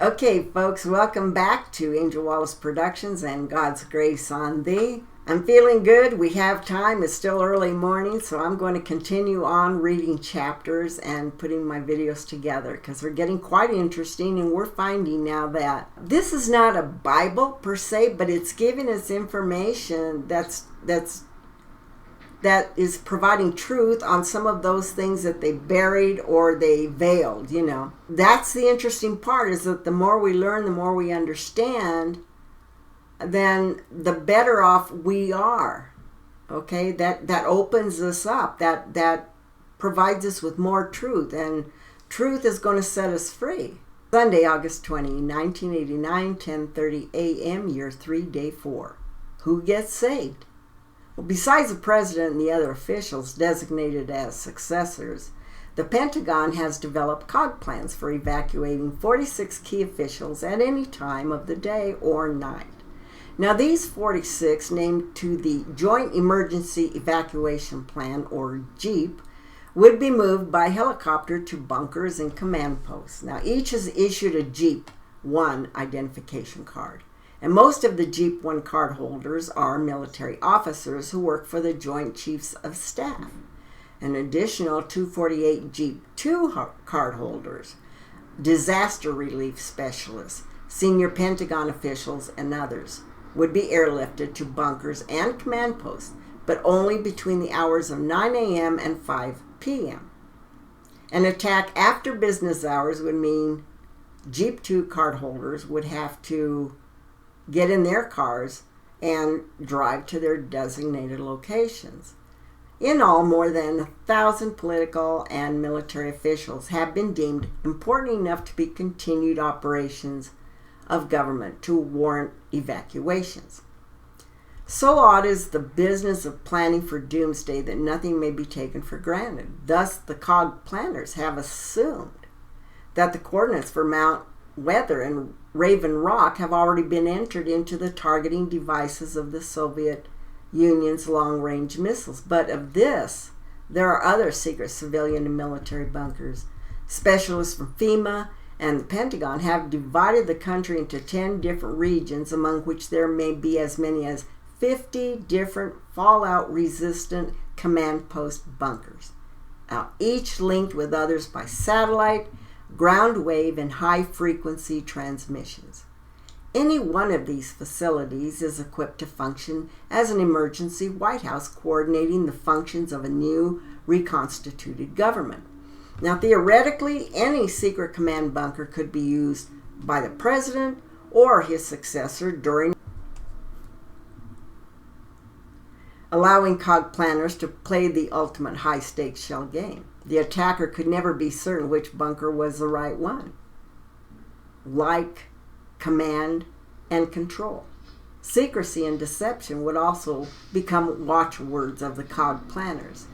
Okay, folks, welcome back to Angel Wallace Productions and God's Grace on Thee. I'm feeling good. We have time. It's still early morning, so I'm going to continue on reading chapters and putting my videos together because they're getting quite interesting, and we're finding now that this is not a Bible per se, but it's giving us information that is providing truth on some of those things that they buried or they veiled, That's the interesting part, is that the more we learn, the more we understand, then the better off we are. Okay? That opens us up. That provides us with more truth, and truth is going to set us free. Sunday, August 20, 1989, 10:30 a.m., year 3, day 4. Who gets saved? Well, besides the president and the other officials designated as successors, the Pentagon has developed COG plans for evacuating 46 key officials at any time of the day or night. Now, these 46, named to the Joint Emergency Evacuation Plan, or JEEP, would be moved by helicopter to bunkers and command posts. Now, each is issued a JEEP 1 identification card. And most of the JEEP 1 card holders are military officers who work for the Joint Chiefs of Staff. An additional 248 JEEP 2 card holders, disaster relief specialists, senior Pentagon officials, and others would be airlifted to bunkers and command posts, but only between the hours of 9 a.m. and 5 p.m. An attack after business hours would mean JEEP 2 card holders would have to get in their cars and drive to their designated locations. In all, more than 1,000 political and military officials have been deemed important enough to be continued operations of government to warrant evacuations. So odd is the business of planning for doomsday that nothing may be taken for granted. Thus, the COG planners have assumed that the coordinates for Mount Weather and Raven Rock have already been entered into the targeting devices of the Soviet Union's long-range missiles. But of this, there are other secret civilian and military bunkers. Specialists from FEMA and the Pentagon have divided the country into 10 different regions, among which there may be as many as 50 different fallout-resistant command post bunkers, now each linked with others by satellite, ground wave, and high-frequency transmissions. Any one of these facilities is equipped to function as an emergency White House coordinating the functions of a new reconstituted government. Now, theoretically, any secret command bunker could be used by the president or his successor during, allowing COG planners to play the ultimate high-stakes shell game. The attacker could never be certain which bunker was the right one. Like, command, and control. Secrecy and deception would also become watchwords of the COG planners.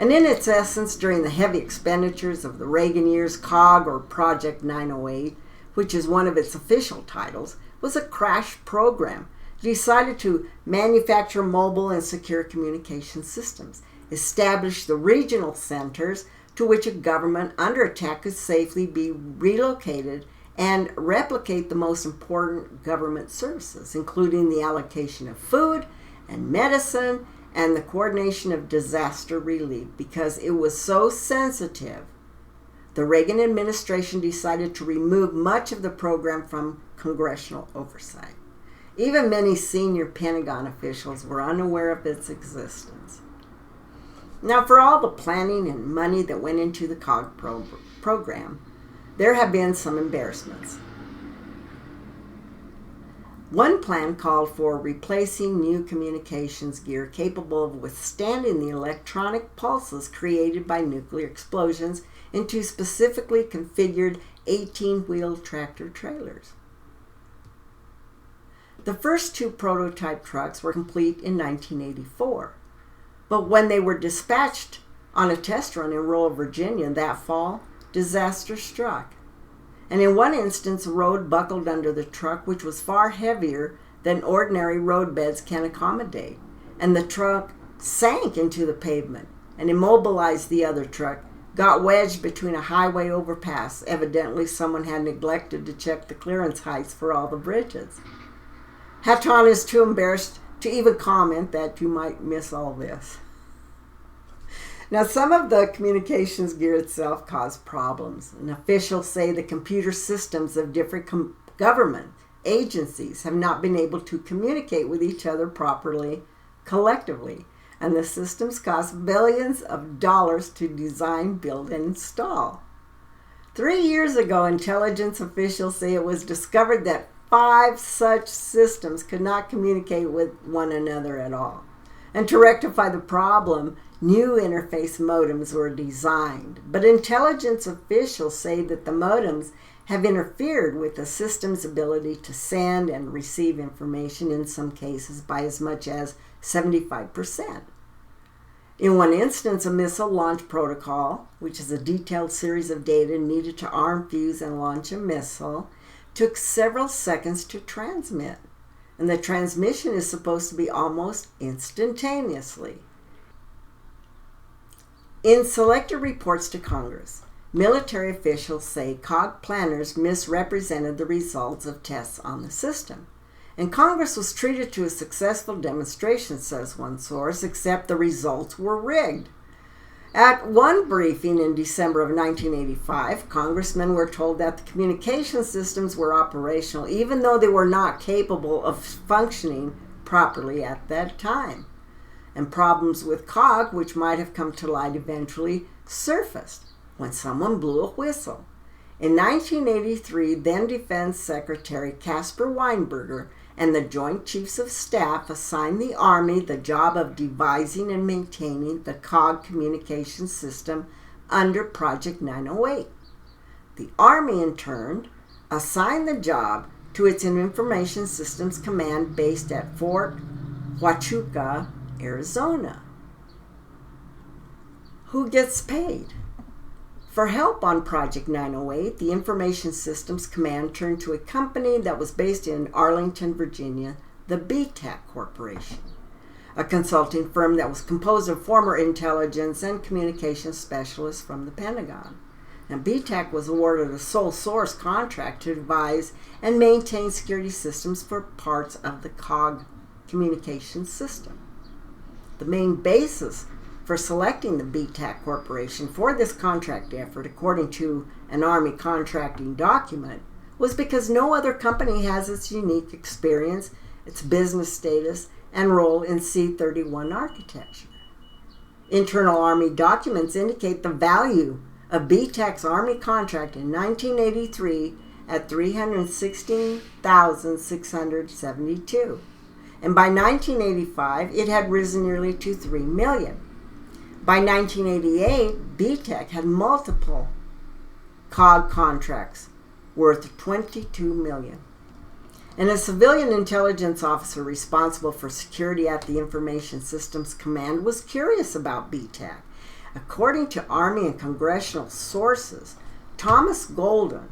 And in its essence, during the heavy expenditures of the Reagan years, COG, or Project 908, which is one of its official titles, was a crash program decided to manufacture mobile and secure communication systems, establish the regional centers to which a government under attack could safely be relocated, and replicate the most important government services, including the allocation of food and medicine and the coordination of disaster relief. Because it was so sensitive, the Reagan administration decided to remove much of the program from congressional oversight. Even many senior Pentagon officials were unaware of its existence. Now, for all the planning and money that went into the COG program, there have been some embarrassments. One plan called for replacing new communications gear capable of withstanding the electronic pulses created by nuclear explosions into specifically configured 18-wheel tractor trailers. The first 2 prototype trucks were complete in 1984, but when they were dispatched on a test run in rural Virginia that fall, disaster struck. And in one instance, a road buckled under the truck, which was far heavier than ordinary roadbeds can accommodate, and the truck sank into the pavement and immobilized the other truck, got wedged between a highway overpass. Evidently, someone had neglected to check the clearance heights for all the bridges. Hatton is too embarrassed to even comment that you might miss all this. Now, some of the communications gear itself caused problems, and officials say the computer systems of different government agencies have not been able to communicate with each other properly, collectively, and the systems cost billions of dollars to design, build, and install. 3 years ago, intelligence officials say it was discovered that 5 such systems could not communicate with one another at all. And to rectify the problem, new interface modems were designed. But intelligence officials say that the modems have interfered with the system's ability to send and receive information, in some cases by as much as 75%. In one instance, a missile launch protocol, which is a detailed series of data needed to arm, fuse, and launch a missile, took several seconds to transmit. And the transmission is supposed to be almost instantaneously. In selected reports to Congress, military officials say COG planners misrepresented the results of tests on the system. And Congress was treated to a successful demonstration, says one source, except the results were rigged. At one briefing in December of 1985, congressmen were told that the communication systems were operational, even though they were not capable of functioning properly at that time. And problems with COG, which might have come to light eventually, surfaced when someone blew a whistle. In 1983, then Defense Secretary Caspar Weinberger and the Joint Chiefs of Staff assigned the Army the job of devising and maintaining the COG communication system under Project 908. The Army, in turn, assigned the job to its Information Systems Command based at Fort Huachuca, Arizona. Who gets paid? For help on Project 908, the Information Systems Command turned to a company that was based in Arlington, Virginia, the BTAC Corporation, a consulting firm that was composed of former intelligence and communications specialists from the Pentagon. And BTAC was awarded a sole source contract to devise and maintain security systems for parts of the COG communication system. The main basis for selecting the BTAC Corporation for this contract effort, according to an Army contracting document, was because no other company has its unique experience, its business status, and role in C-31 architecture. Internal Army documents indicate the value of BTAC's Army contract in 1983 at $316,672. And by 1985, it had risen nearly to $3 million. By 1988, BTAC had multiple COG contracts worth $22 million. And a civilian intelligence officer responsible for security at the Information Systems Command was curious about BTAC. According to Army and congressional sources, Thomas Golden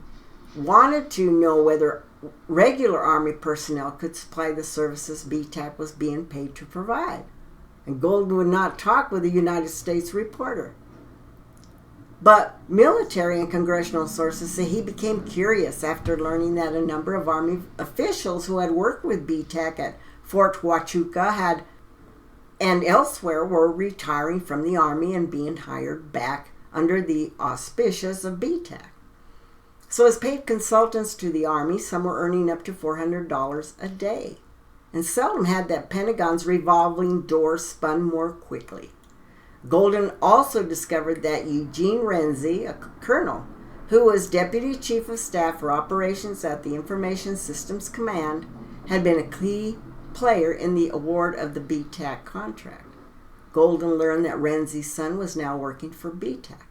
wanted to know whether regular Army personnel could supply the services BTAC was being paid to provide. And Golden would not talk with a United States reporter. But military and congressional sources say he became curious after learning that a number of Army officials who had worked with BTAC at Fort Huachuca and elsewhere were retiring from the Army and being hired back under the auspices of BTAC. So as paid consultants to the Army, some were earning up to $400 a day. And seldom had that Pentagon's revolving door spun more quickly. Golden also discovered that Eugene Renzi, a colonel, who was Deputy Chief of Staff for Operations at the Information Systems Command, had been a key player in the award of the BTAC contract. Golden learned that Renzi's son was now working for BTAC.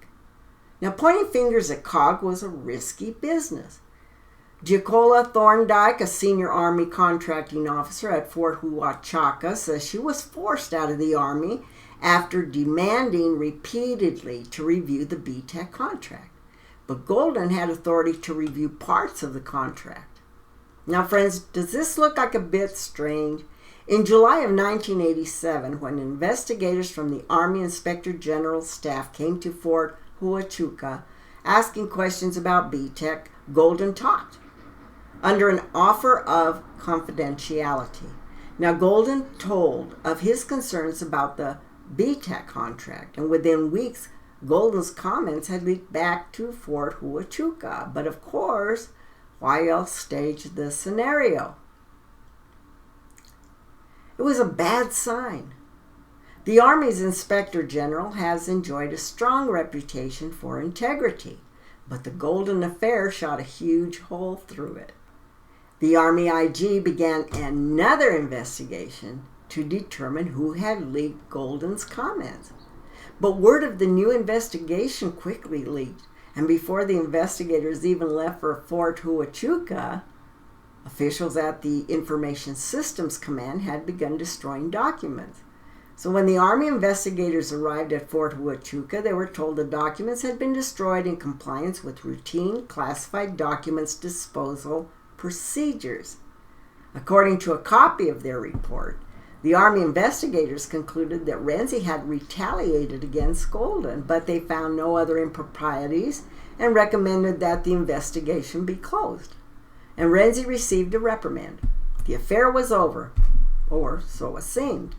Now, pointing fingers at COG was a risky business. Giacola Thorndike, a senior Army contracting officer at Fort Huachuca, says she was forced out of the Army after demanding repeatedly to review the BTAC contract. But Golden had authority to review parts of the contract. Now, friends, does this look like a bit strange? In July of 1987, when investigators from the Army Inspector General's staff came to Fort Huachuca, asking questions about BTEC, Golden talked under an offer of confidentiality. Now, Golden told of his concerns about the BTEC contract, and within weeks, Golden's comments had leaked back to Fort Huachuca. But of course, why else stage this scenario? It was a bad sign. The Army's Inspector General has enjoyed a strong reputation for integrity, but the Golden affair shot a huge hole through it. The Army IG began another investigation to determine who had leaked Golden's comments. But word of the new investigation quickly leaked, and before the investigators even left for Fort Huachuca, officials at the Information Systems Command had begun destroying documents. So when the Army investigators arrived at Fort Huachuca, they were told the documents had been destroyed in compliance with routine classified documents disposal procedures. According to a copy of their report, the Army investigators concluded that Renzi had retaliated against Golden, but they found no other improprieties and recommended that the investigation be closed. And Renzi received a reprimand. The affair was over, or so it seemed.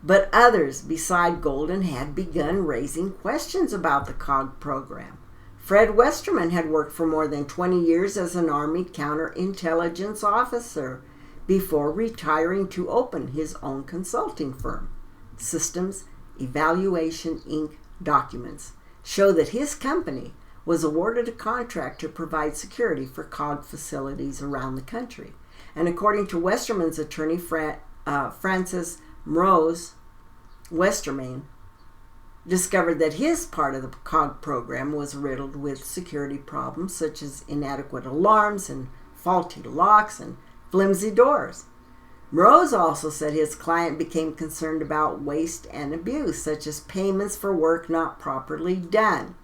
But others beside Golden had begun raising questions about the COG program. Fred Westerman had worked for more than 20 years as an Army counterintelligence officer before retiring to open his own consulting firm. Systems Evaluation Inc. documents show that his company was awarded a contract to provide security for COG facilities around the country. And according to Westerman's attorney, Francis Mrose, Westerman discovered that his part of the COG program was riddled with security problems such as inadequate alarms and faulty locks and flimsy doors. Mrose also said his client became concerned about waste and abuse, such as payments for work not properly done.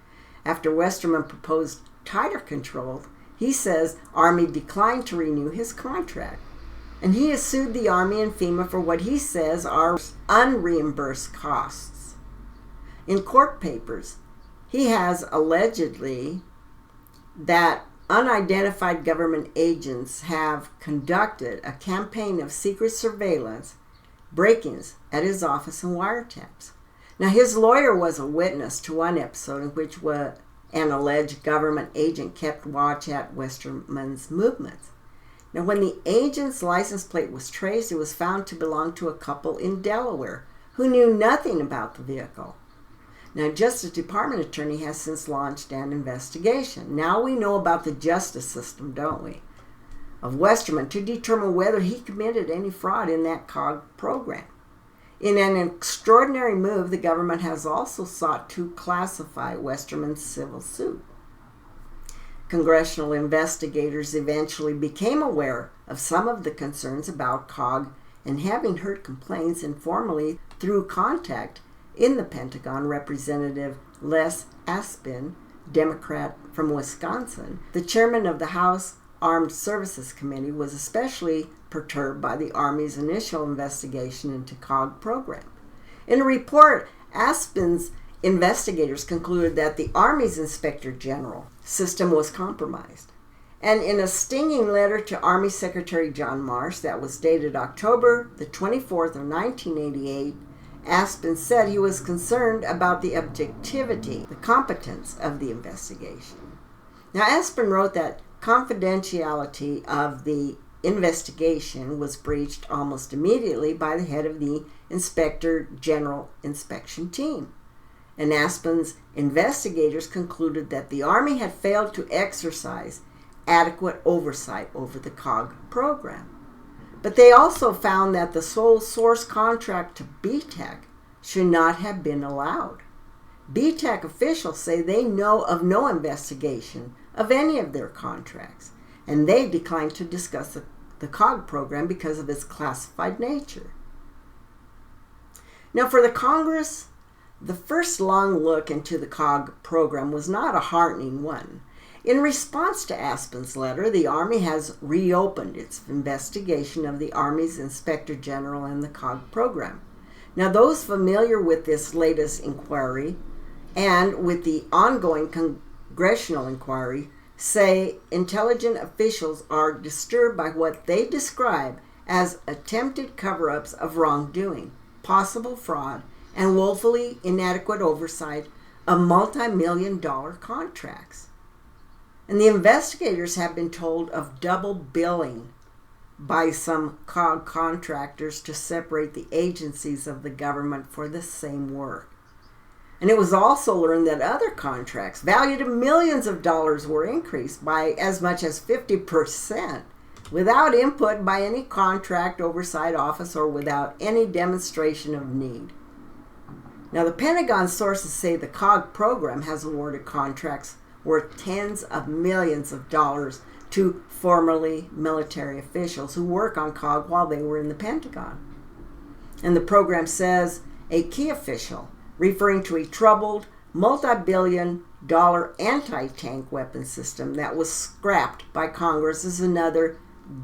After Westerman proposed tighter control, he says Army declined to renew his contract. And he has sued the Army and FEMA for what he says are unreimbursed costs. In court papers, he has allegedly that unidentified government agents have conducted a campaign of secret surveillance, break-ins at his office and wiretaps. Now, his lawyer was a witness to one episode in which an alleged government agent kept watch at Westerman's movements. Now, when the agent's license plate was traced, it was found to belong to a couple in Delaware who knew nothing about the vehicle. Now, Justice Department attorney has since launched an investigation. Now we know about the justice system, don't we, of Westerman to determine whether he committed any fraud in that COG program. In an extraordinary move, the government has also sought to classify Westerman's civil suit. Congressional investigators eventually became aware of some of the concerns about COG, and having heard complaints informally through contact in the Pentagon, Representative Les Aspin, Democrat from Wisconsin, the chairman of the House Armed Services Committee, was especially perturbed by the Army's initial investigation into COG program. In a report, Aspin's investigators concluded that the Army's Inspector General system was compromised. And in a stinging letter to Army Secretary John Marsh that was dated October the 24th of 1988, Aspin said he was concerned about the objectivity, the competence of the investigation. Now, Aspin wrote that confidentiality of the investigation was breached almost immediately by the head of the Inspector General Inspection Team. And Aspin's investigators concluded that the Army had failed to exercise adequate oversight over the COG program. But they also found that the sole source contract to BTEC should not have been allowed. BTEC officials say they know of no investigation of any of their contracts, and they declined to discuss the COG program because of its classified nature. Now, for the Congress, the first long look into the COG program was not a heartening one. In response to Aspin's letter, the Army has reopened its investigation of the Army's Inspector General and the COG program. Now, those familiar with this latest inquiry and with the ongoing congressional inquiry, say intelligence officials are disturbed by what they describe as attempted cover-ups of wrongdoing, possible fraud, and woefully inadequate oversight of multi-million-dollar contracts. And the investigators have been told of double billing by some COG contractors to separate the agencies of the government for the same work. And it was also learned that other contracts valued in millions of dollars were increased by as much as 50% without input by any contract oversight office or without any demonstration of need. Now, the Pentagon sources say the COG program has awarded contracts worth tens of millions of dollars to formerly military officials who work on COG while they were in the Pentagon. And the program says a key official, referring to a troubled multi-billion-dollar anti-tank weapon system that was scrapped by Congress, is another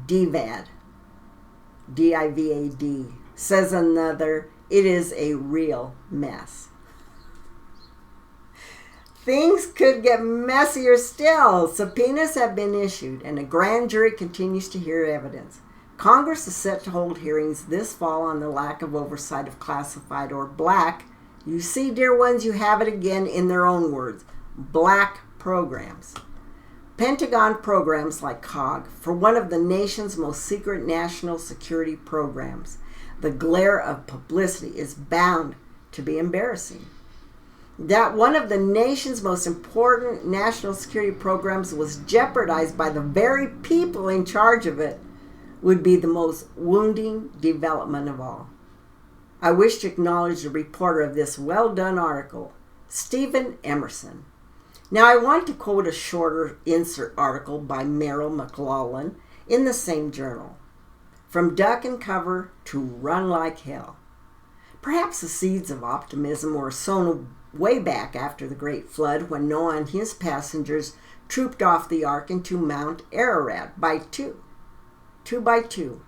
DIVAD, D-I-V-A-D, says another, it is a real mess. Things could get messier still. Subpoenas have been issued, and a grand jury continues to hear evidence. Congress is set to hold hearings this fall on the lack of oversight of classified or black, you see, dear ones, you have it again in their own words, black programs. Pentagon programs like COG for one of the nation's most secret national security programs. The glare of publicity is bound to be embarrassing. That one of the nation's most important national security programs was jeopardized by the very people in charge of it would be the most wounding development of all. I wish to acknowledge the reporter of this well-done article, Stephen Emerson. Now, I want to quote a shorter insert article by Merrill McLaughlin in the same journal. From duck and cover to run like hell. Perhaps the seeds of optimism were sown way back after the Great Flood when Noah and his passengers trooped off the ark into Mount Ararat by two by two,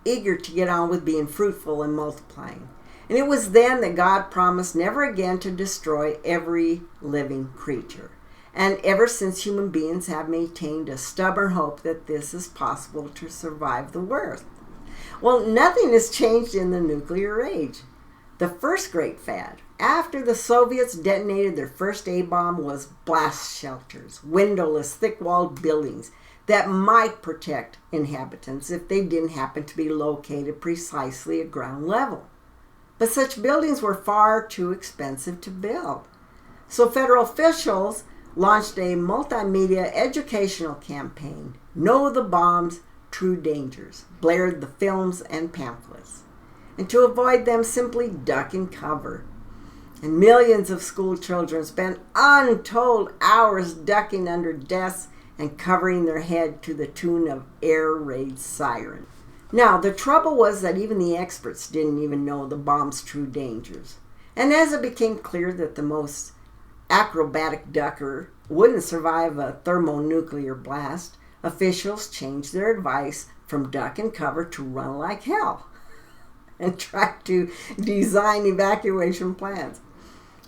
eager to get on with being fruitful and multiplying. And it was then that God promised never again to destroy every living creature. And ever since, human beings have maintained a stubborn hope that this is possible to survive the worst. Well, nothing has changed in the nuclear age. The first great fad, after the Soviets detonated their first A-bomb, was blast shelters, windowless, thick-walled buildings that might protect inhabitants if they didn't happen to be located precisely at ground level. But such buildings were far too expensive to build. So federal officials launched a multimedia educational campaign, Know the Bomb's True Dangers, blared the films and pamphlets. And to avoid them, simply duck and cover. And millions of school children spent untold hours ducking under desks and covering their head to the tune of air raid sirens. Now, the trouble was that even the experts didn't even know the bomb's true dangers. And as it became clear that the most acrobatic ducker wouldn't survive a thermonuclear blast, officials changed their advice from duck and cover to run like hell and tried to design evacuation plans.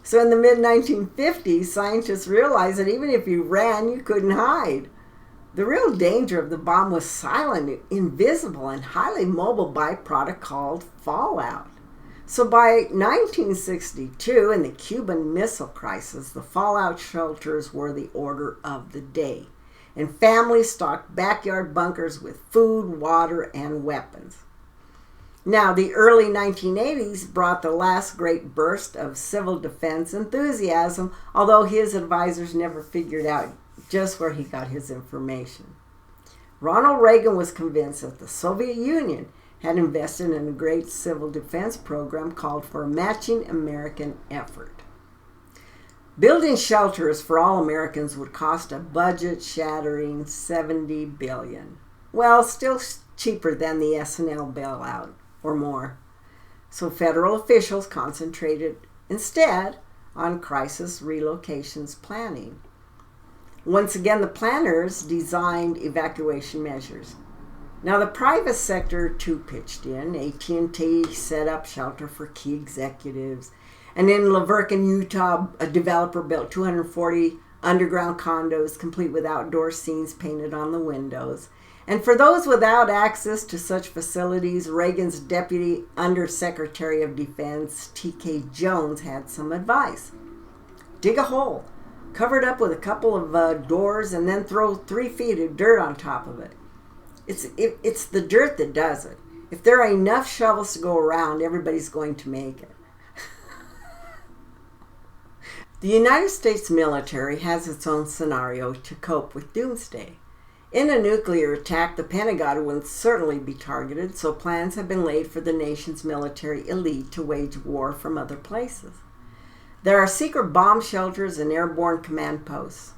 So in the mid-1950s, scientists realized that even if you ran, you couldn't hide. The real danger of the bomb was silent, invisible, and highly mobile byproduct called fallout. So by 1962, in the Cuban Missile Crisis, the fallout shelters were the order of the day, and families stocked backyard bunkers with food, water, and weapons. Now, the early 1980s brought the last great burst of civil defense enthusiasm, although his advisors never figured out just where he got his information. Ronald Reagan was convinced that the Soviet Union had invested in a great civil defense program called for a matching American effort. Building shelters for all Americans would cost a budget-shattering $70 billion. Well, still cheaper than the SNL bailout, or more. So federal officials concentrated instead on crisis relocations planning. Once again, the planners designed evacuation measures. Now, the private sector too pitched in. AT&T set up shelter for key executives, And in Laverton, Utah, a developer built 240 underground condos complete with outdoor scenes painted on the windows. And for those without access to such facilities, Reagan's Deputy Undersecretary of Defense, T.K. Jones, had some advice. Dig a hole, cover it up with a couple of doors, and then throw 3 feet of dirt on top of it. It's the dirt that does it. If there are enough shovels to go around, everybody's going to make it. The United States military has its own scenario to cope with doomsday. In a nuclear attack, the Pentagon would certainly be targeted, so plans have been laid for the nation's military elite to wage war from other places. There are secret bomb shelters and airborne command posts.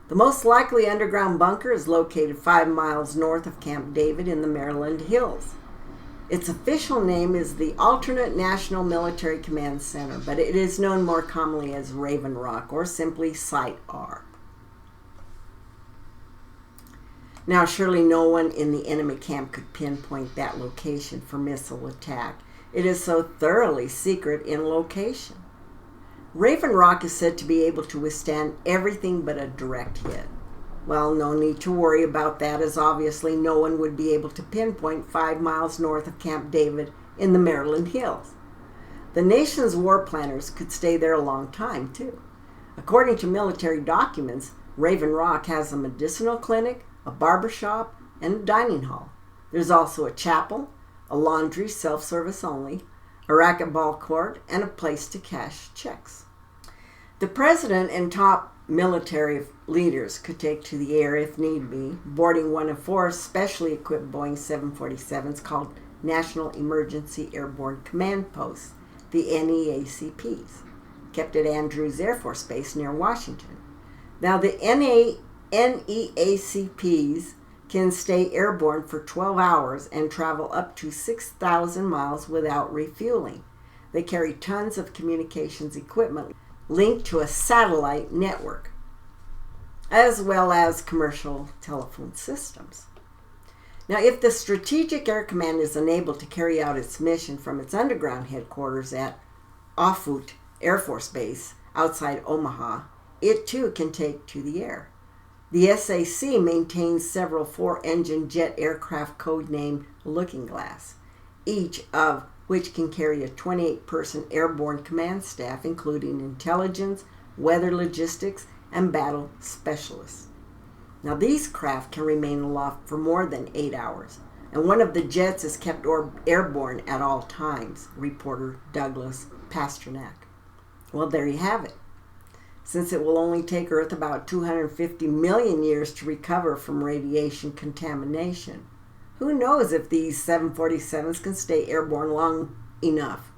The most likely underground bunker is located 5 miles north of Camp David in the Maryland Hills. Its official name is the Alternate National Military Command Center, but it is known more commonly as Raven Rock or simply Site R. Now, surely no one in the enemy camp could pinpoint that location for missile attack. It is so thoroughly secret in location. Raven Rock is said to be able to withstand everything but a direct hit. Well, no need to worry about that, as obviously no one would be able to pinpoint 5 miles north of Camp David in the Maryland Hills. The nation's war planners could stay there a long time, too. According to military documents, Raven Rock has a medicinal clinic, a barber shop, and a dining hall. There's also a chapel, a laundry, self-service only, a racquetball court, and a place to cash checks. The president and top military leaders could take to the air if need be, boarding one of 4 specially equipped Boeing 747s called National Emergency Airborne Command Posts, the NEACPs, kept at Andrews Air Force Base near Washington. Now, the NEACPs can stay airborne for 12 hours and travel up to 6,000 miles without refueling. They carry tons of communications equipment linked to a satellite network, as well as commercial telephone systems. Now, if the Strategic Air Command is unable to carry out its mission from its underground headquarters at Offutt Air Force Base outside Omaha, it too can take to the air. The SAC maintains several 4-engine jet aircraft codenamed Looking Glass, each of which can carry a 28-person airborne command staff, including intelligence, weather logistics, and battle specialists. Now, these craft can remain aloft for more than 8 hours, and one of the jets is kept airborne at all times, reporter Douglas Pasternak. Well, there you have it. Since it will only take Earth about 250 million years to recover from radiation contamination, who knows if these 747s can stay airborne long enough?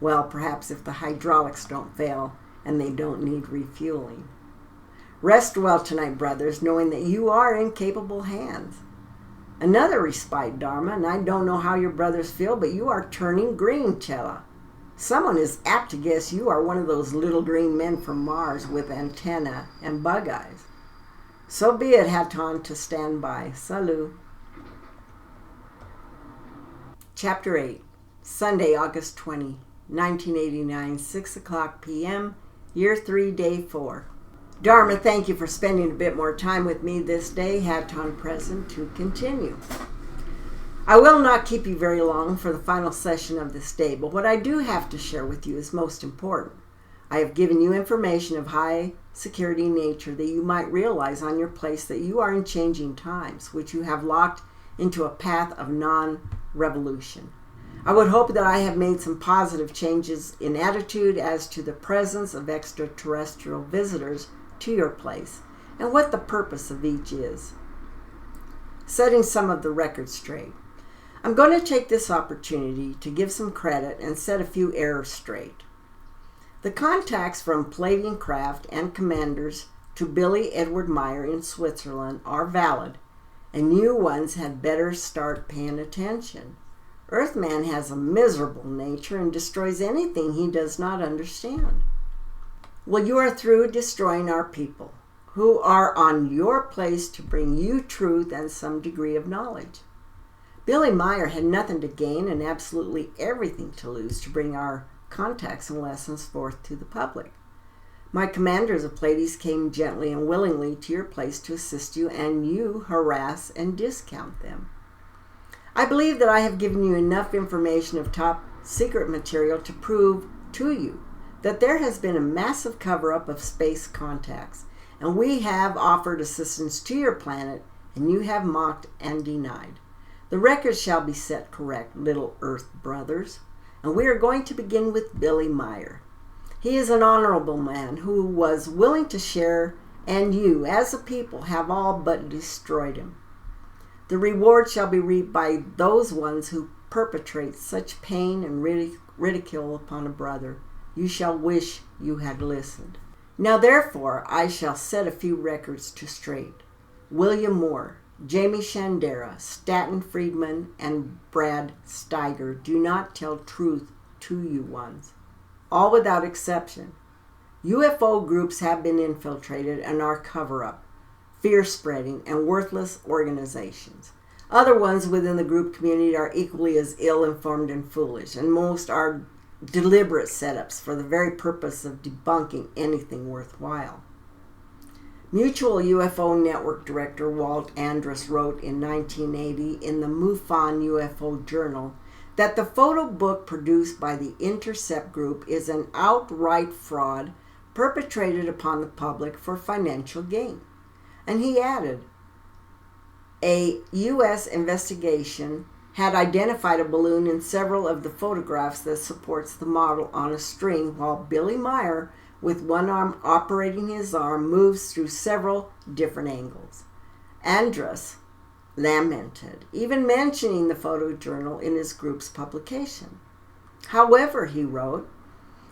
Well, perhaps if the hydraulics don't fail and they don't need refueling. Rest well tonight, brothers, knowing that you are in capable hands. Another respite, Dharma, and I don't know how your brothers feel, but you are turning green, Chela. Someone is apt to guess you are one of those little green men from Mars with antenna and bug eyes. So be it, Haton, to stand by. Salut. Chapter 8, Sunday, August 20, 1989, 6 o'clock p.m., Year 3, Day 4. Dharma, thank you for spending a bit more time with me this day. Haton present to continue. I will not keep you very long for the final session of this day, but what I do have to share with you is most important. I have given you information of high security nature that you might realize on your place that you are in changing times, which you have locked into a path of non-revolution. I would hope that I have made some positive changes in attitude as to the presence of extraterrestrial visitors to your place and what the purpose of each is. Setting some of the record straight. I'm going to take this opportunity to give some credit and set a few errors straight. The contacts from Palladian Craft and commanders to Billy Edward Meyer in Switzerland are valid, and new ones had better start paying attention. Earthman has a miserable nature and destroys anything he does not understand. Well, you are through destroying our people, who are on your place to bring you truth and some degree of knowledge. Billy Meyer had nothing to gain and absolutely everything to lose to bring our contacts and lessons forth to the public. My commanders of Pleiades came gently and willingly to your place to assist you, and you harass and discount them. I believe that I have given you enough information of top secret material to prove to you that there has been a massive cover-up of space contacts, and we have offered assistance to your planet, and you have mocked and denied. The record shall be set correct, little Earth brothers, and we are going to begin with Billy Meier. He is an honorable man who was willing to share, and you, as a people, have all but destroyed him. The reward shall be reaped by those ones who perpetrate such pain and ridicule upon a brother. You shall wish you had listened. Now therefore I shall set a few records to straight. William Moore, Jamie Shandera, Stanton Friedman, and Brad Steiger do not tell truth to you ones. All without exception. UFO groups have been infiltrated and are cover-up, fear-spreading, and worthless organizations. Other ones within the group community are equally as ill-informed and foolish, and most are deliberate setups for the very purpose of debunking anything worthwhile. Mutual UFO Network Director Walt Andrus wrote in 1980 in the MUFON UFO Journal that the photo book produced by the Intercept Group is an outright fraud perpetrated upon the public for financial gain. And he added, a U.S. investigation had identified a balloon in several of the photographs that supports the model on a string, while Billy Meier, with one arm operating his arm, moves through several different angles. Andrus lamented, even mentioning the photojournal in his group's publication. However, he wrote,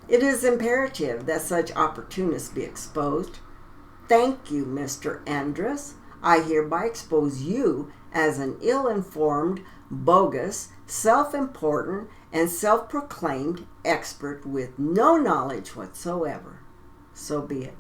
it is imperative that such opportunists be exposed. Thank you, Mr. Andrus. I hereby expose you as an ill-informed, bogus, self-important, and self-proclaimed expert with no knowledge whatsoever. So be it.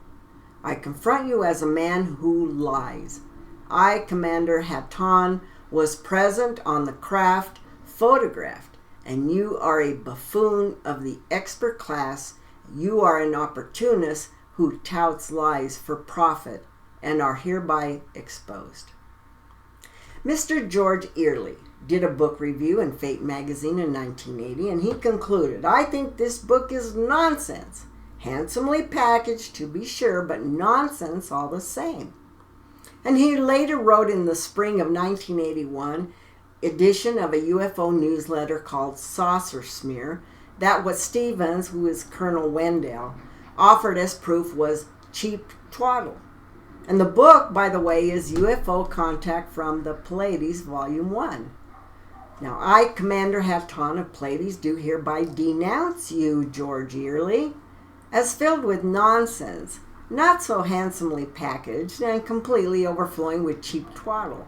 I confront you as a man who lies. I, Commander Hatton, was present on the craft photographed, and you are a buffoon of the expert class. You are an opportunist who touts lies for profit and are hereby exposed. Mr. George Early did a book review in Fate magazine in 1980, and he concluded, I think this book is nonsense. Handsomely packaged, to be sure, but nonsense all the same. And he later wrote in the spring of 1981 edition of a UFO newsletter called Saucer Smear that what Stevens, who is Colonel Wendell, offered as proof was cheap twaddle. And the book, by the way, is UFO Contact from the Pleiades, Volume 1. Now, I, Commander Hatton of Pleiades, do hereby denounce you, George Early, as filled with nonsense, not so handsomely packaged, and completely overflowing with cheap twaddle.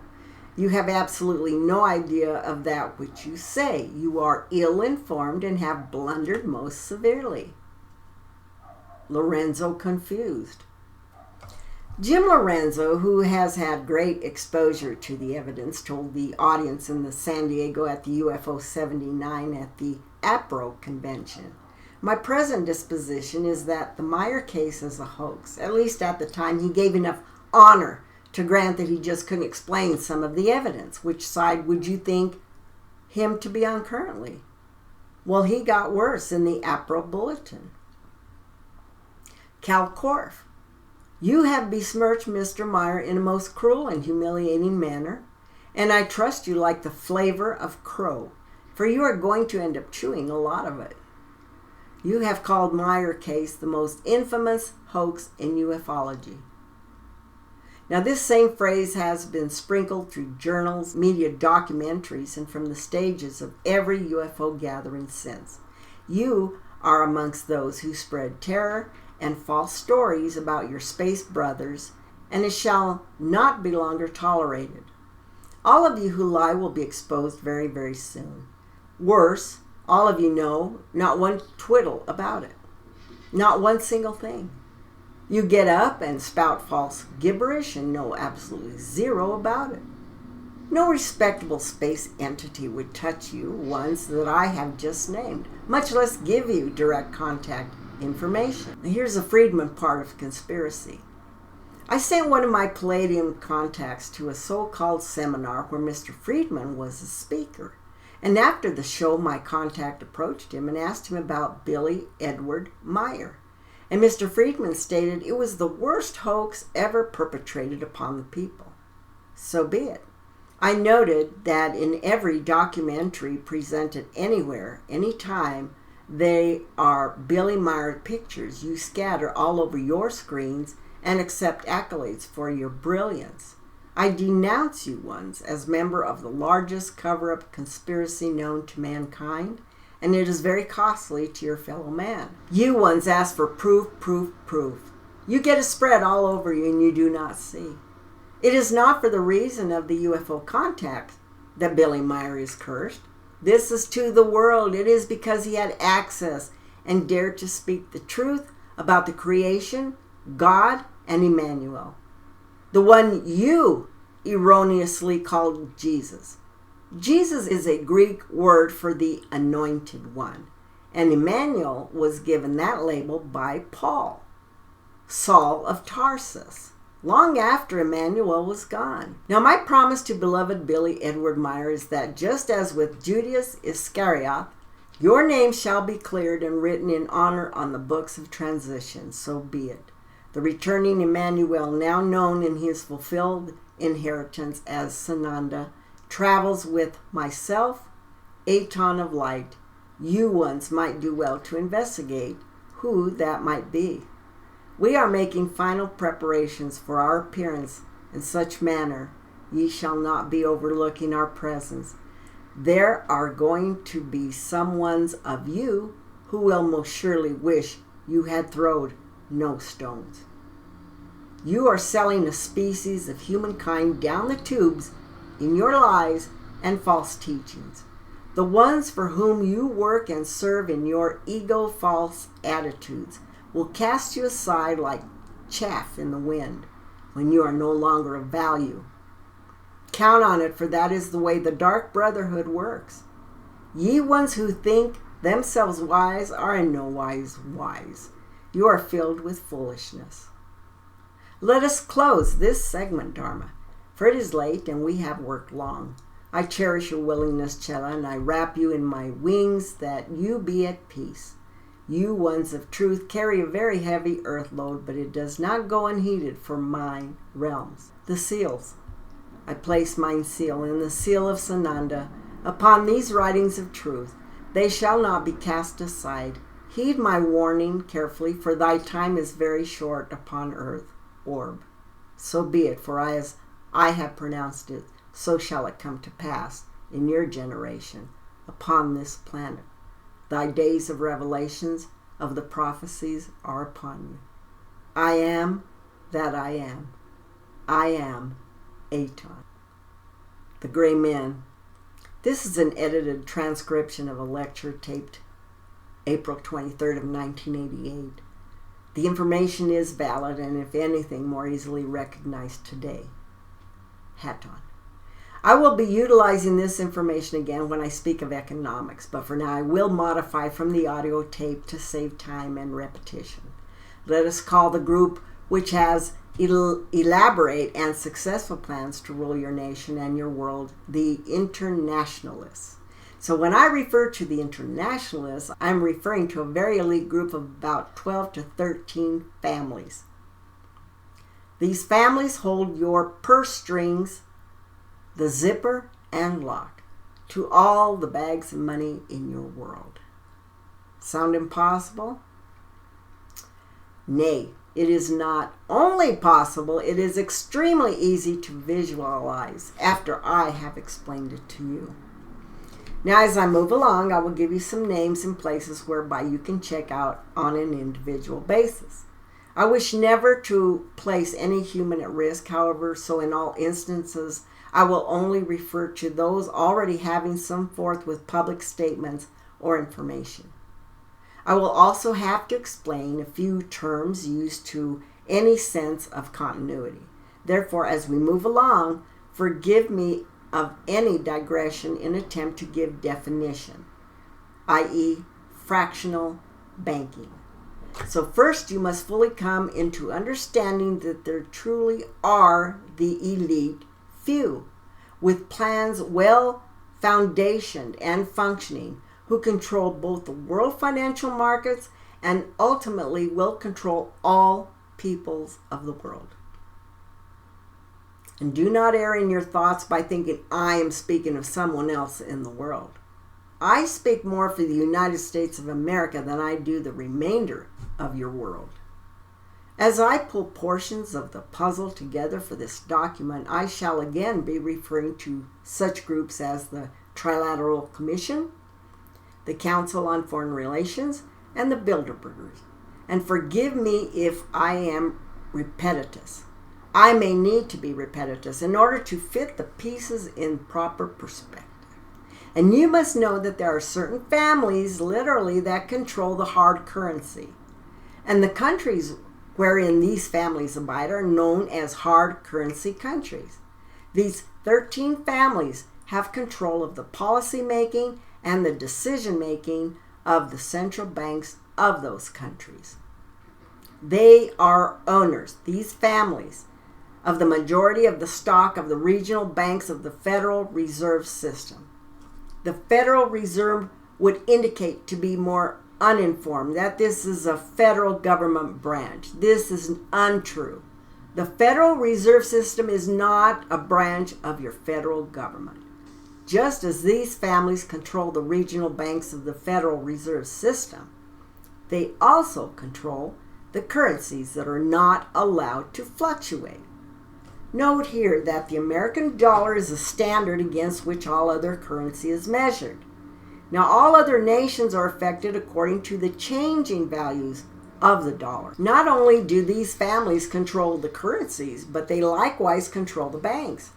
You have absolutely no idea of that which you say. You are ill-informed and have blundered most severely. Lorenzo confused. Jim Lorenzo, who has had great exposure to the evidence, told the audience in the San Diego at the UFO 79 at the APRO convention, my present disposition is that the Meier case is a hoax. At least at the time, he gave enough honor to grant that he just couldn't explain some of the evidence. Which side would you think him to be on currently? Well, he got worse in the APRO bulletin. Cal Korff, you have besmirched Mr. Meier in a most cruel and humiliating manner, and I trust you like the flavor of crow, for you are going to end up chewing a lot of it. You have called Meier case the most infamous hoax in ufology. Now, this same phrase has been sprinkled through journals, media documentaries, and from the stages of every UFO gathering since. You are amongst those who spread terror and false stories about your space brothers, and it shall not be longer tolerated. All of you who lie will be exposed very, very soon. Worse, all of you know not one twiddle about it. Not one single thing. You get up and spout false gibberish and know absolutely zero about it. No respectable space entity would touch you ones that I have just named, much less give you direct contact information. Now here's the Friedman part of conspiracy. I sent one of my Palladium contacts to a so-called seminar where Mr. Friedman was a speaker. And after the show, my contact approached him and asked him about Billy Edward Meyer. And Mr. Friedman stated it was the worst hoax ever perpetrated upon the people. So be it. I noted that in every documentary presented anywhere, anytime, they are Billy Meyer pictures you scatter all over your screens and accept accolades for your brilliance. I denounce you ones as member of the largest cover-up conspiracy known to mankind, and it is very costly to your fellow man. You ones ask for proof, proof, proof. You get a spread all over you and you do not see. It is not for the reason of the UFO contact that Billy Meyer is cursed. This is to the world. It is because he had access and dared to speak the truth about the creation, God, and Emmanuel. The one you erroneously called Jesus. Jesus is a Greek word for the anointed one, and Emmanuel was given that label by Paul, Saul of Tarsus, long after Emmanuel was gone. Now my promise to beloved Billy Edward Meyer is that just as with Judas Iscariot, your name shall be cleared and written in honor on the books of transition, so be it. The returning Emmanuel, now known in his fulfilled inheritance as Sananda, travels with myself, Aton of Light. You ones might do well to investigate who that might be. We are making final preparations for our appearance in such manner ye shall not be overlooking our presence. There are going to be some ones of you who will most surely wish you had throwed no stones. You are selling a species of humankind down the tubes in your lies and false teachings. The ones for whom you work and serve in your ego-false attitudes will cast you aside like chaff in the wind when you are no longer of value. Count on it, for that is the way the dark brotherhood works. Ye ones who think themselves wise are in no wise wise. You are filled with foolishness. Let us close this segment, Dharma, for it is late and we have worked long. I cherish your willingness, Chela, and I wrap you in my wings that you be at peace. You ones of truth carry a very heavy earth load, but it does not go unheeded for mine realms. The seals. I place mine seal and the seal of Sananda upon these writings of truth. They shall not be cast aside. Heed my warning carefully, for thy time is very short upon earth. Orb. So be it, for as I have pronounced it, so shall it come to pass in your generation upon this planet. Thy days of revelations of the prophecies are upon you. I am that I am. I am Aton. The Gray Men. This is an edited transcription of a lecture taped April 23rd of 1988. The information is valid and, if anything, more easily recognized today. Haton. I will be utilizing this information again when I speak of economics, but for now I will modify from the audio tape to save time and repetition. Let us call the group which has elaborate and successful plans to rule your nation and your world the internationalists. So when I refer to the internationalists, I'm referring to a very elite group of about 12 to 13 families. These families hold your purse strings, the zipper and lock to all the bags of money in your world. Sound impossible? Nay, it is not only possible, it is extremely easy to visualize after I have explained it to you. Now, as I move along, I will give you some names and places whereby you can check out on an individual basis. I wish never to place any human at risk, however, so in all instances, I will only refer to those already having some forth with public statements or information. I will also have to explain a few terms used to any sense of continuity. Therefore, as we move along, forgive me of any digression in attempt to give definition, i.e., fractional banking. So first, you must fully come into understanding that there truly are the elite few, with plans well foundationed and functioning, who control both the world financial markets and ultimately will control all peoples of the world. And do not err in your thoughts by thinking I am speaking of someone else in the world. I speak more for the United States of America than I do the remainder of your world. As I pull portions of the puzzle together for this document, I shall again be referring to such groups as the Trilateral Commission, the Council on Foreign Relations, and the Bilderbergers. And forgive me if I am repetitious. I may need to be repetitious in order to fit the pieces in proper perspective. And you must know that there are certain families, literally, that control the hard currency. And the countries wherein these families abide are known as hard currency countries. These 13 families have control of the policy making and the decision making of the central banks of those countries. They are owners, these families, of the majority of the stock of the regional banks of the Federal Reserve System. The Federal Reserve would indicate to be more uninformed that this is a federal government branch. This is untrue. The Federal Reserve System is not a branch of your federal government. Just as these families control the regional banks of the Federal Reserve System, they also control the currencies that are not allowed to fluctuate. Note here that the American dollar is a standard against which all other currency is measured. Now, all other nations are affected according to the changing values of the dollar. Not only do these families control the currencies, but they likewise control the banks.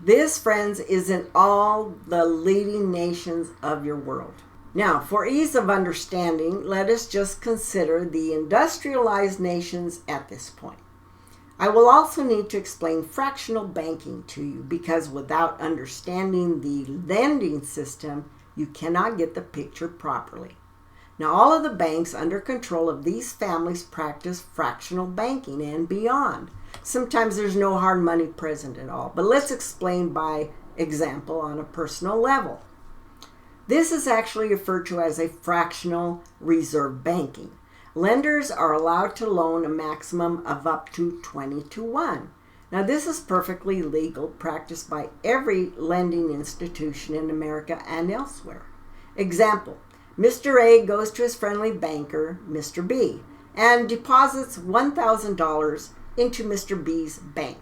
This, friends, is in all the leading nations of your world. Now, for ease of understanding, let us just consider the industrialized nations at this point. I will also need to explain fractional banking to you because without understanding the lending system, you cannot get the picture properly. Now, all of the banks under control of these families practice fractional banking and beyond. Sometimes there's no hard money present at all, but let's explain by example on a personal level. This is actually referred to as a fractional reserve banking. Lenders are allowed to loan a maximum of up to 20-1. Now, this is perfectly legal, practiced by every lending institution in America and elsewhere. Example, Mr. A goes to his friendly banker, Mr. B, and deposits $1,000 into Mr. B's bank.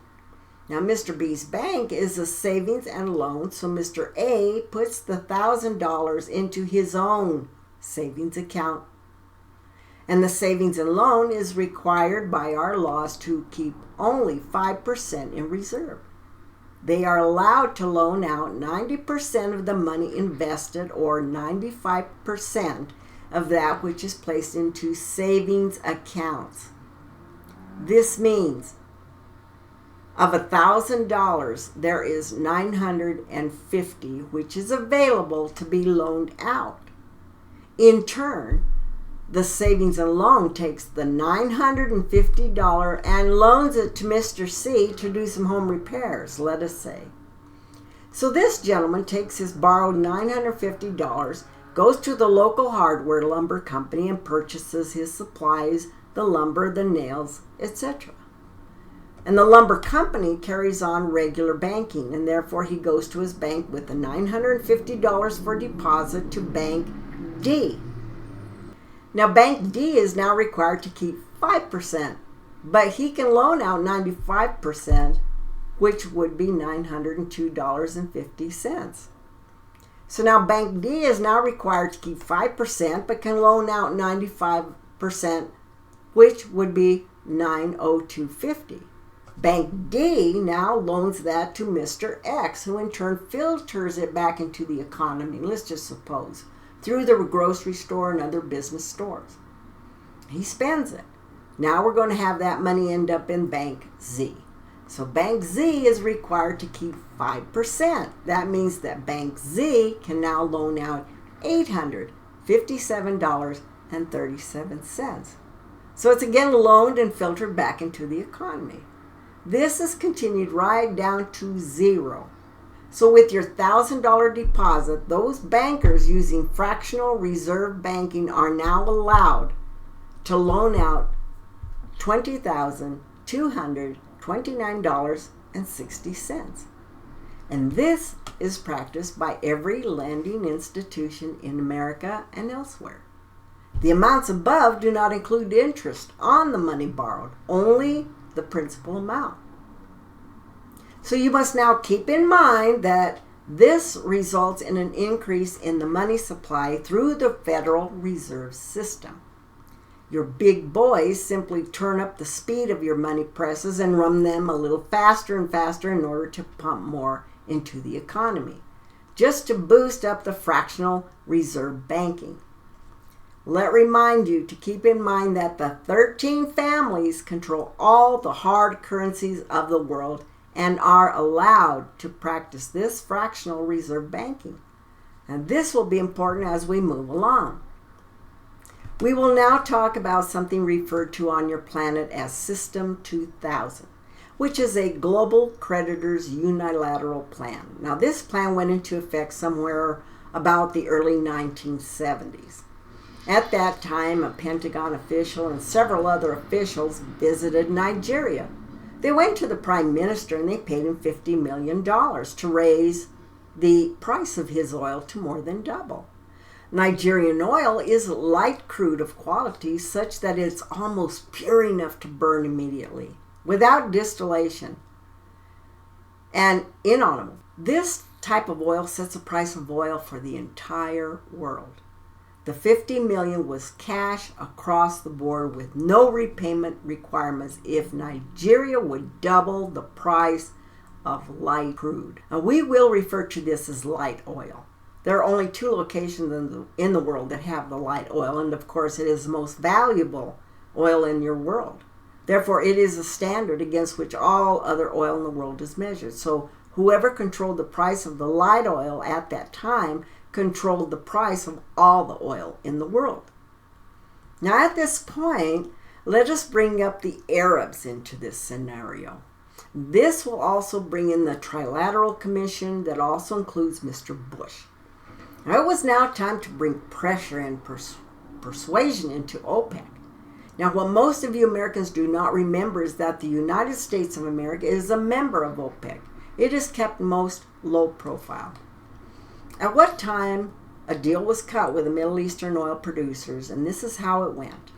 Now, Mr. B's bank is a savings and loan, so Mr. A puts the $1,000 into his own savings account. And the savings and loan is required by our laws to keep only 5% in reserve. They are allowed to loan out 90% of the money invested or 95% of that which is placed into savings accounts. This means of $1,000, there is $950 which is available to be loaned out. In turn, the savings and loan takes the $950 and loans it to Mr. C to do some home repairs, let us say. So this gentleman takes his borrowed $950, goes to the local hardware lumber company and purchases his supplies, the lumber, the nails, etc. And the lumber company carries on regular banking, and therefore he goes to his bank with the $950 for deposit to Bank D. Now, Bank D is now required to keep 5%, but he can loan out 95%, which would be $902.50. So now Bank D is now required to keep 5%, but can loan out 95%, which would be $902.50. Bank D now loans that to Mr. X, who in turn filters it back into the economy, let's just suppose, through the grocery store and other business stores. He spends it. Now we're going to have that money end up in Bank Z. So Bank Z is required to keep 5%. That means that Bank Z can now loan out $857.37. So it's again loaned and filtered back into the economy. This is continued right down to zero. So with your $1,000 deposit, those bankers using fractional reserve banking are now allowed to loan out $20,229.60. And this is practiced by every lending institution in America and elsewhere. The amounts above do not include interest on the money borrowed, only the principal amount. So you must now keep in mind that this results in an increase in the money supply through the Federal Reserve System. Your big boys simply turn up the speed of your money presses and run them a little faster and faster in order to pump more into the economy, just to boost up the fractional reserve banking. Let remind you to keep in mind that the 13 families control all the hard currencies of the world and are allowed to practice this fractional reserve banking. And this will be important as we move along. We will now talk about something referred to on your planet as System 2000, which is a global creditors unilateral plan. Now this plan went into effect somewhere about the early 1970s. At that time, a Pentagon official and several other officials visited Nigeria. They went to the Prime Minister and they paid him $50 million to raise the price of his oil to more than double. Nigerian oil is light crude of quality such that it's almost pure enough to burn immediately, without distillation, and inaudible. This type of oil sets the price of oil for the entire world. The $50 million was cash across the board with no repayment requirements if Nigeria would double the price of light crude. Now we will refer to this as light oil. There are only 2 locations in the world that have the light oil, and of course it is the most valuable oil in your world. Therefore, it is a standard against which all other oil in the world is measured. So whoever controlled the price of the light oil at that time controlled the price of all the oil in the world. Now at this point, let us bring up the Arabs into this scenario. This will also bring in the Trilateral Commission that also includes Mr. Bush. Now it was now time to bring pressure and persuasion into OPEC. Now what most of you Americans do not remember is that the United States of America is a member of OPEC. It is kept most low profile. At what time a deal was cut with the Middle Eastern oil producers, and this is how it went.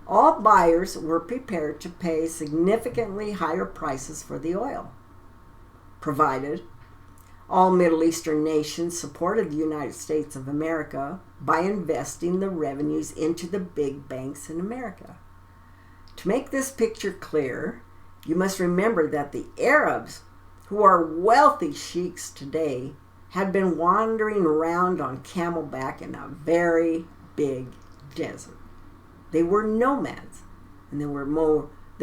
All buyers were prepared to pay significantly higher prices for the oil, provided all Middle Eastern nations supported the United States of America by investing the revenues into the big banks in America. To make this picture clear, you must remember that the Arabs, who are wealthy sheiks today, had been wandering around on camelback in a very big desert. They were nomads, and they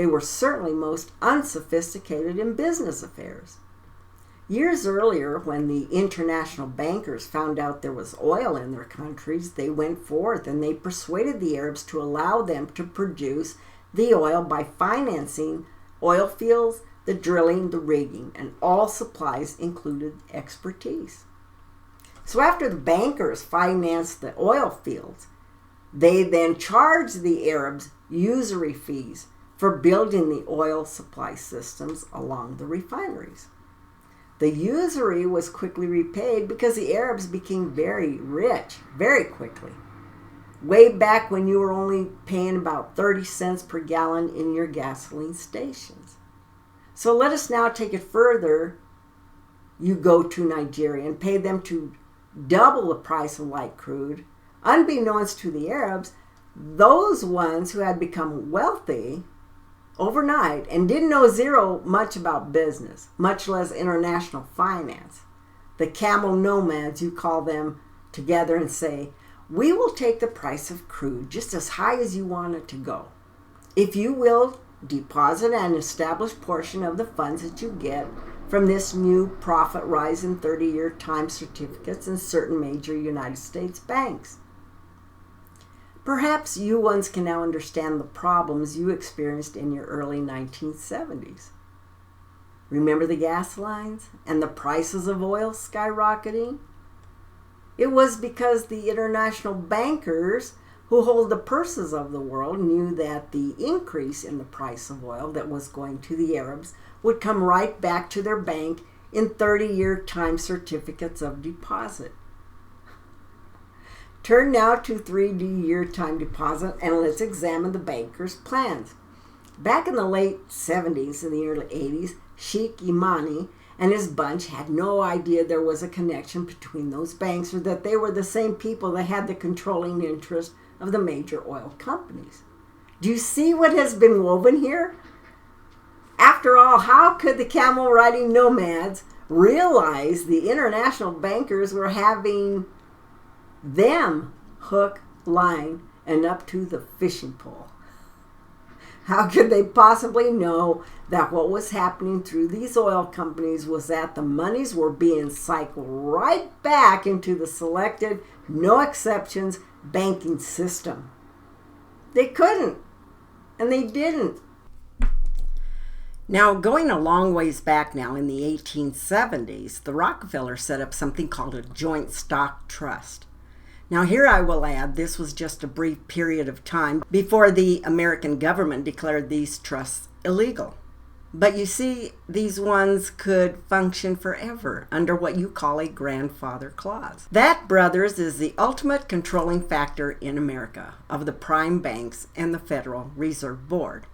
were certainly most unsophisticated in business affairs. Years earlier, when the international bankers found out there was oil in their countries, they went forth and they persuaded the Arabs to allow them to produce the oil by financing oil fields, the drilling, the rigging, and all supplies included expertise. So after the bankers financed the oil fields, they then charged the Arabs usury fees for building the oil supply systems along the refineries. The usury was quickly repaid because the Arabs became very rich very quickly. Way back when you were only paying about 30 cents per gallon in your gasoline stations. So let us now take it further. You go to Nigeria and pay them to double the price of light crude. Unbeknownst to the Arabs, those ones who had become wealthy overnight and didn't know much about business, much less international finance. The camel nomads, you call them together and say, we will take the price of crude just as high as you want it to go. If you will deposit an established portion of the funds that you get from this new profit rise in 30-year time certificates in certain major United States banks. Perhaps you ones can now understand the problems you experienced in your early 1970s. Remember the gas lines and the prices of oil skyrocketing? It was because the international bankers who hold the purses of the world knew that the increase in the price of oil that was going to the Arabs would come right back to their bank in 30-year time certificates of deposit. Turn now to 3-year time deposit and let's examine the bankers' plans. Back in the late 70s and the early 80s, Sheikh Imani and his bunch had no idea there was a connection between those banks or that they were the same people that had the controlling interest of the major oil companies. Do you see what has been woven here? After all, how could the camel-riding nomads realize the international bankers were having them hook, line, and up to the fishing pole? How could they possibly know that what was happening through these oil companies was that the monies were being cycled right back into the selected, no exceptions, banking system? They couldn't, and they didn't. Now, going a long ways back now in the 1870s, the Rockefellers set up something called a joint stock trust. Now here I will add, this was just a brief period of time before the American government declared these trusts illegal. But you see, these ones could function forever under what you call a grandfather clause. That, brothers, is the ultimate controlling factor in America of the prime banks and the Federal Reserve Board.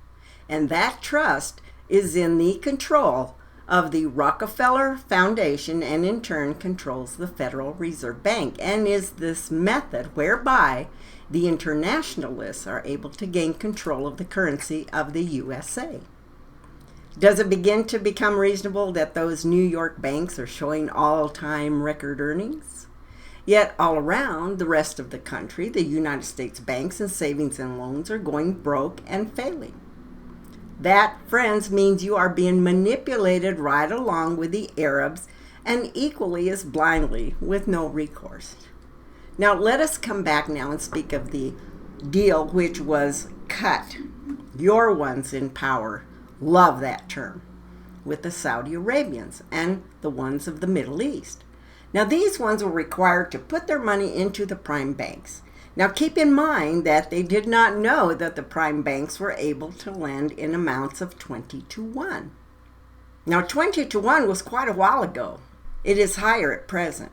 And that trust is in the control of the Rockefeller Foundation and in turn controls the Federal Reserve Bank, and is this method whereby the internationalists are able to gain control of the currency of the USA. Does it begin to become reasonable that those New York banks are showing all-time record earnings? Yet all around the rest of the country, the United States banks and savings and loans are going broke and failing. That, friends, means you are being manipulated right along with the Arabs and equally as blindly with no recourse. Now let us come back now and speak of the deal which was cut. Your ones in power love that term, with the Saudi Arabians and the ones of the Middle East. Now these ones were required to put their money into the prime banks. Now keep in mind that they did not know that the prime banks were able to lend in amounts of 20-1. Now 20-1 was quite a while ago. It is higher at present.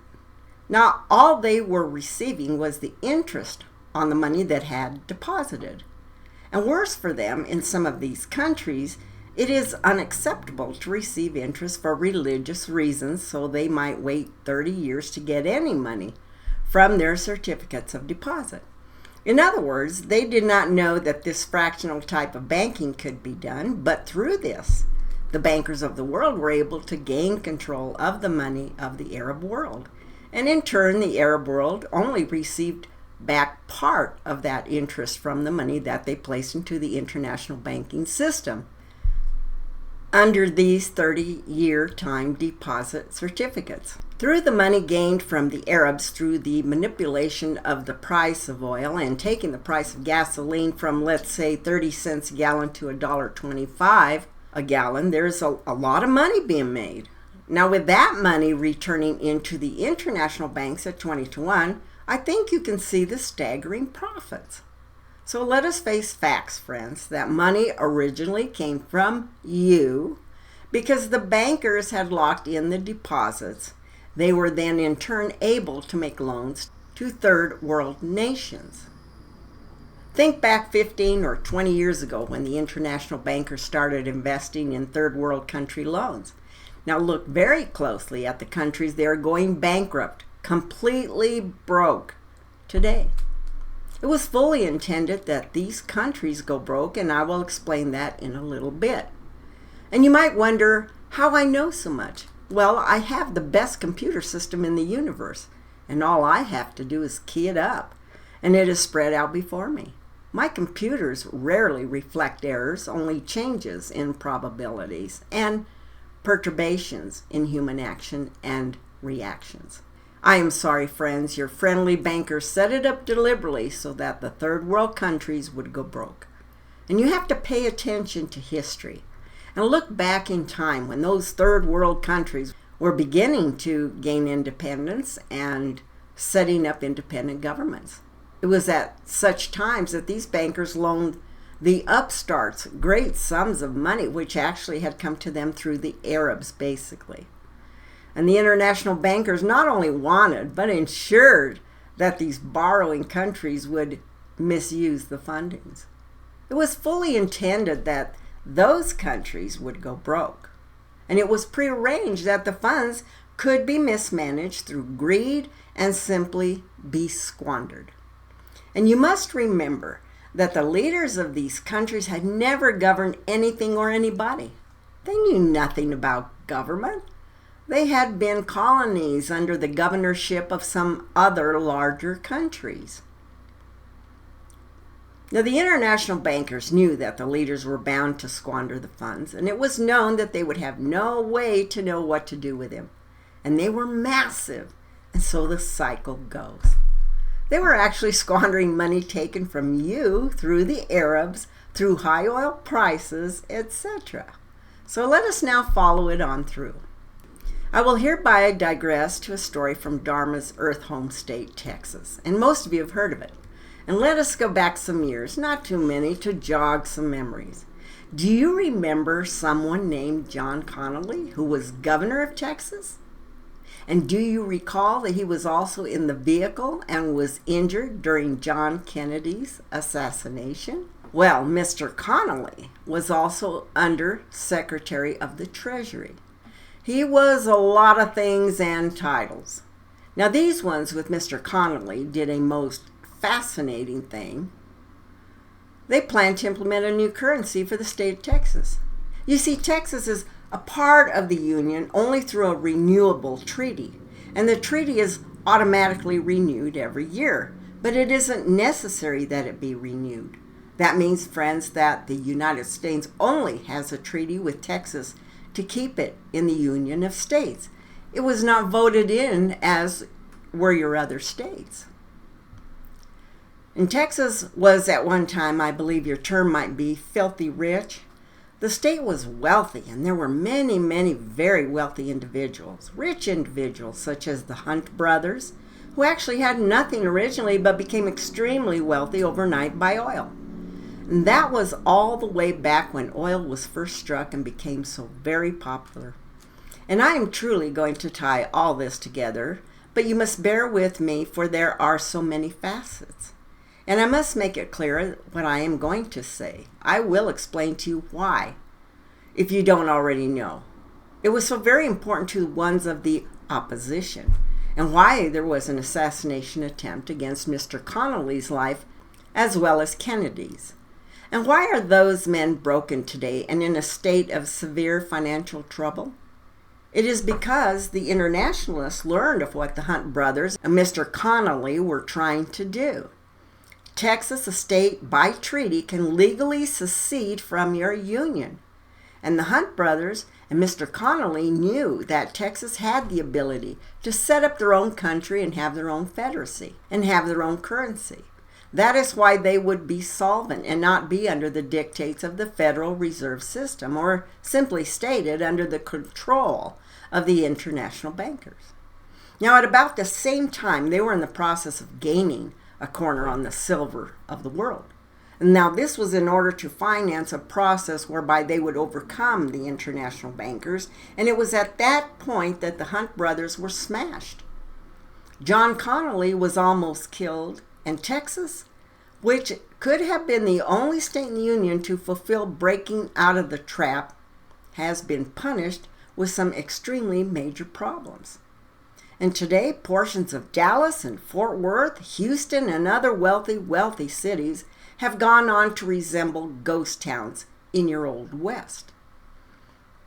Now all they were receiving was the interest on the money that had deposited. And worse for them, in some of these countries, it is unacceptable to receive interest for religious reasons, so they might wait 30 years to get any money from their certificates of deposit. In other words, they did not know that this fractional type of banking could be done, but through this, the bankers of the world were able to gain control of the money of the Arab world. And in turn, the Arab world only received back part of that interest from the money that they placed into the international banking system under these 30-year time deposit certificates. Through the money gained from the Arabs through the manipulation of the price of oil and taking the price of gasoline from, let's say, 30 cents a gallon to $1.25 a gallon, there's a lot of money being made. Now with that money returning into the international banks at 20-1, I think you can see the staggering profits. So let us face facts, friends, that money originally came from you because the bankers had locked in the deposits. They were then in turn able to make loans to third world nations. Think back 15 or 20 years ago when the international bankers started investing in third world country loans. Now look very closely at the countries that are going bankrupt, completely broke today. It was fully intended that these countries go broke, and I will explain that in a little bit. And you might wonder how I know so much. Well, I have the best computer system in the universe, and all I have to do is key it up, and it is spread out before me. My computers rarely reflect errors, only changes in probabilities and perturbations in human action and reactions. I am sorry, friends, your friendly bankers set it up deliberately so that the third world countries would go broke. And you have to pay attention to history and look back in time when those third world countries were beginning to gain independence and setting up independent governments. It was at such times that these bankers loaned the upstarts great sums of money, which actually had come to them through the Arabs, basically. And the international bankers not only wanted, but ensured that these borrowing countries would misuse the fundings. It was fully intended that those countries would go broke. And it was prearranged that the funds could be mismanaged through greed and simply be squandered. And you must remember that the leaders of these countries had never governed anything or anybody. They knew nothing about government. They had been colonies under the governorship of some other larger countries. Now, the international bankers knew that the leaders were bound to squander the funds, and it was known that they would have no way to know what to do with them. And they were massive, and so the cycle goes. They were actually squandering money taken from you through the Arabs, through high oil prices, etc. So let us now follow it on through. I will hereby digress to a story from Dharma's Earth home state, Texas, and most of you have heard of it. And let us go back some years, not too many, to jog some memories. Do you remember someone named John Connally, who was governor of Texas? And do you recall that he was also in the vehicle and was injured during John Kennedy's assassination? Well, Mr. Connally was also Under Secretary of the Treasury. He was a lot of things and titles. Now, these ones with Mr. Connally did a most fascinating thing. They planned to implement a new currency for the state of Texas. You see, Texas is a part of the Union only through a renewable treaty, and the treaty is automatically renewed every year, but it isn't necessary that it be renewed. That means, friends, that the United States only has a treaty with Texas to keep it in the Union of States. It was not voted in as were your other states. And Texas was at one time, I believe your term might be, filthy rich. The state was wealthy, and there were many, many very wealthy individuals, rich individuals such as the Hunt brothers, who actually had nothing originally but became extremely wealthy overnight by oil. And that was all the way back when oil was first struck and became so very popular. And I am truly going to tie all this together, but you must bear with me, for there are so many facets. And I must make it clear what I am going to say. I will explain to you why, if you don't already know. It was so very important to the ones of the opposition, and why there was an assassination attempt against Mr. Connally's life as well as Kennedy's. And why are those men broken today and in a state of severe financial trouble? It is because the internationalists learned of what the Hunt brothers and Mr. Connally were trying to do. Texas, a state by treaty, can legally secede from your union. And the Hunt brothers and Mr. Connally knew that Texas had the ability to set up their own country and have their own federacy and have their own currency. That is why they would be solvent and not be under the dictates of the Federal Reserve System, or simply stated, under the control of the international bankers. Now, at about the same time, they were in the process of gaining a corner on the silver of the world. And now this was in order to finance a process whereby they would overcome the international bankers, and it was at that point that the Hunt brothers were smashed. John Connally was almost killed, and Texas, which could have been the only state in the Union to fulfill breaking out of the trap, has been punished with some extremely major problems. And today, portions of Dallas and Fort Worth, Houston, and other wealthy cities have gone on to resemble ghost towns in your Old West.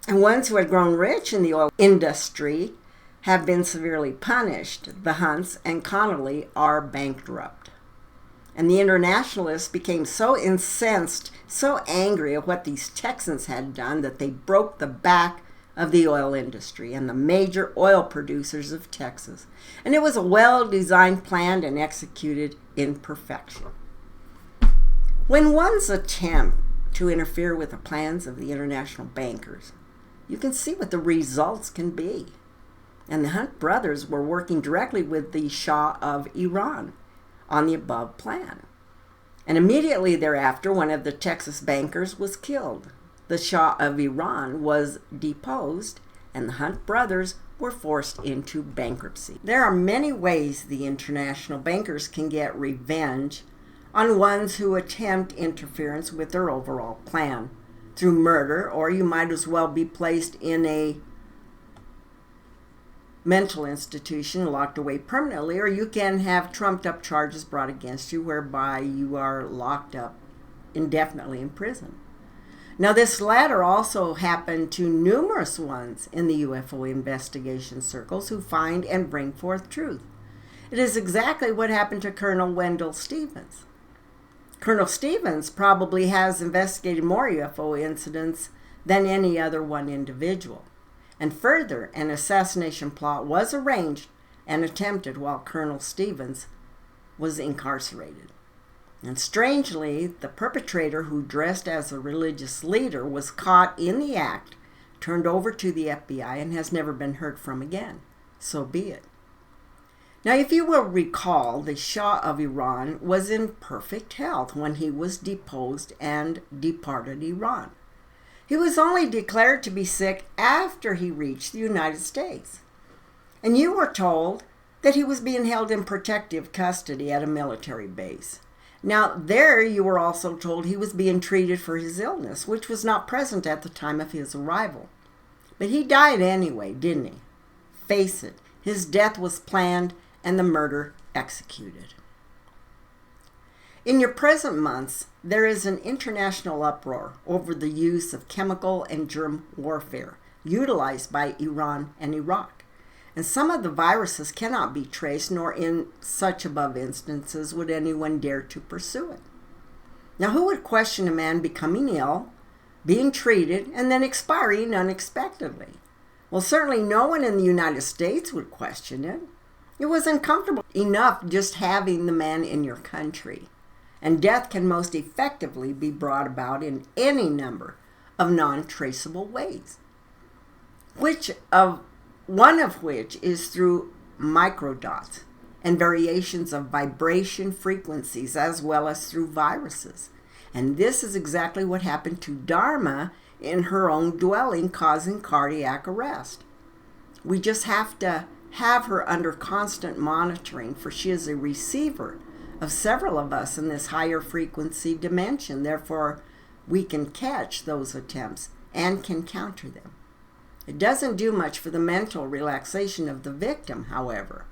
And ones who had grown rich in the oil industry have been severely punished. The Hunts and Connally are bankrupt. And the internationalists became so incensed, so angry at what these Texans had done that they broke the back of the oil industry and the major oil producers of Texas. And it was a well-designed, planned, and executed in perfection. When one's attempt to interfere with the plans of the international bankers, you can see what the results can be. And the Hunt brothers were working directly with the Shah of Iran on the above plan. And immediately thereafter, one of the Texas bankers was killed. The Shah of Iran was deposed, and the Hunt brothers were forced into bankruptcy. There are many ways the international bankers can get revenge on ones who attempt interference with their overall plan. Through murder, or you might as well be placed in a mental institution, locked away permanently, or you can have trumped up charges brought against you whereby you are locked up indefinitely in prison. Now, this latter also happened to numerous ones in the UFO investigation circles who find and bring forth truth. It is exactly what happened to Colonel Wendell Stevens. Colonel Stevens probably has investigated more UFO incidents than any other one individual. And further, an assassination plot was arranged and attempted while Colonel Stevens was incarcerated. And strangely, the perpetrator, who dressed as a religious leader, was caught in the act, turned over to the FBI, and has never been heard from again. So be it. Now, if you will recall, the Shah of Iran was in perfect health when he was deposed and departed Iran. He was only declared to be sick after he reached the United States. And you were told that he was being held in protective custody at a military base. Now, there you were also told he was being treated for his illness, which was not present at the time of his arrival. But he died anyway, didn't he? Face it, his death was planned and the murder executed. In your present months, there is an international uproar over the use of chemical and germ warfare utilized by Iran and Iraq. And some of the viruses cannot be traced, nor in such above instances would anyone dare to pursue it. Now, who would question a man becoming ill, being treated, and then expiring unexpectedly? Well, certainly no one in the United States would question it. It was uncomfortable enough just having the man in your country. And death can most effectively be brought about in any number of non-traceable ways, one of which is through microdots and variations of vibration frequencies, as well as through viruses. And this is exactly what happened to Dharma in her own dwelling, causing cardiac arrest. We just have to have her under constant monitoring, for she is a receiver of several of us in this higher frequency dimension. Therefore, we can catch those attempts and can counter them. It doesn't do much for the mental relaxation of the victim, however.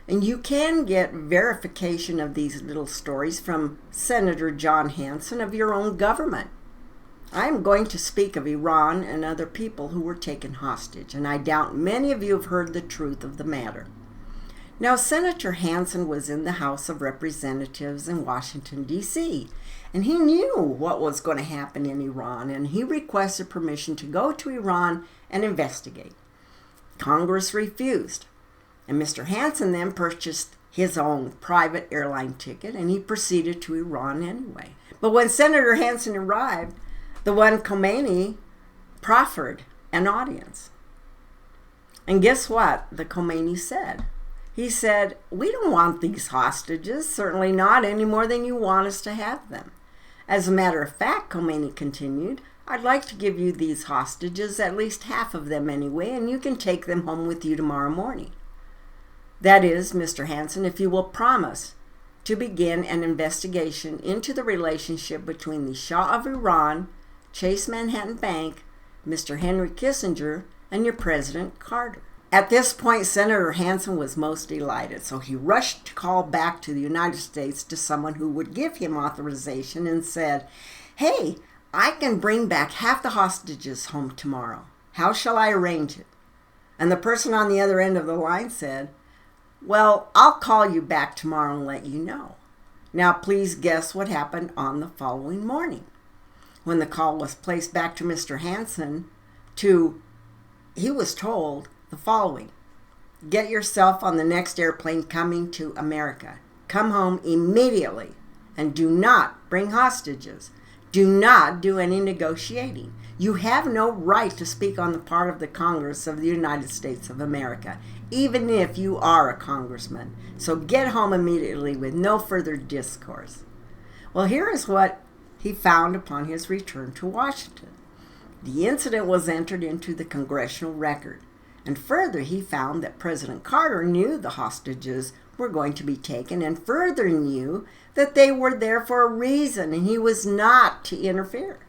And you can get verification of these little stories from Senator John Hanson of your own government. I am going to speak of Iran and other people who were taken hostage, and I doubt many of you have heard the truth of the matter. Now, Senator Hanson was in the House of Representatives in Washington, D.C., and he knew what was going to happen in Iran, and he requested permission to go to Iran and investigate. Congress refused, and Mr. Hanson then purchased his own private airline ticket, and he proceeded to Iran anyway. But when Senator Hanson arrived, the one Khomeini proffered an audience. And guess what the Khomeini said? He said, "We don't want these hostages, certainly not any more than you want us to have them. As a matter of fact," Khomeini continued, "I'd like to give you these hostages, at least half of them anyway, and you can take them home with you tomorrow morning. That is, Mr. Hanson, if you will promise to begin an investigation into the relationship between the Shah of Iran, Chase Manhattan Bank, Mr. Henry Kissinger, and your President Carter." At this point, Senator Hanson was most delighted, so he rushed to call back to the United States to someone who would give him authorization and said, "Hey, I can bring back half the hostages home tomorrow. How shall I arrange it?" And the person on the other end of the line said, "Well, I'll call you back tomorrow and let you know." Now please guess what happened on the following morning. When the call was placed back to Mr. Hansen, he was told the following: get yourself on the next airplane coming to America. Come home immediately and do not bring hostages. Do not do any negotiating. You have no right to speak on the part of the Congress of the United States of America, even if you are a congressman. So get home immediately with no further discourse. Well, here is what he found upon his return to Washington. The incident was entered into the congressional record. And further, he found that President Carter knew the hostages were going to be taken, and further knew that they were there for a reason, and he was not to interfere.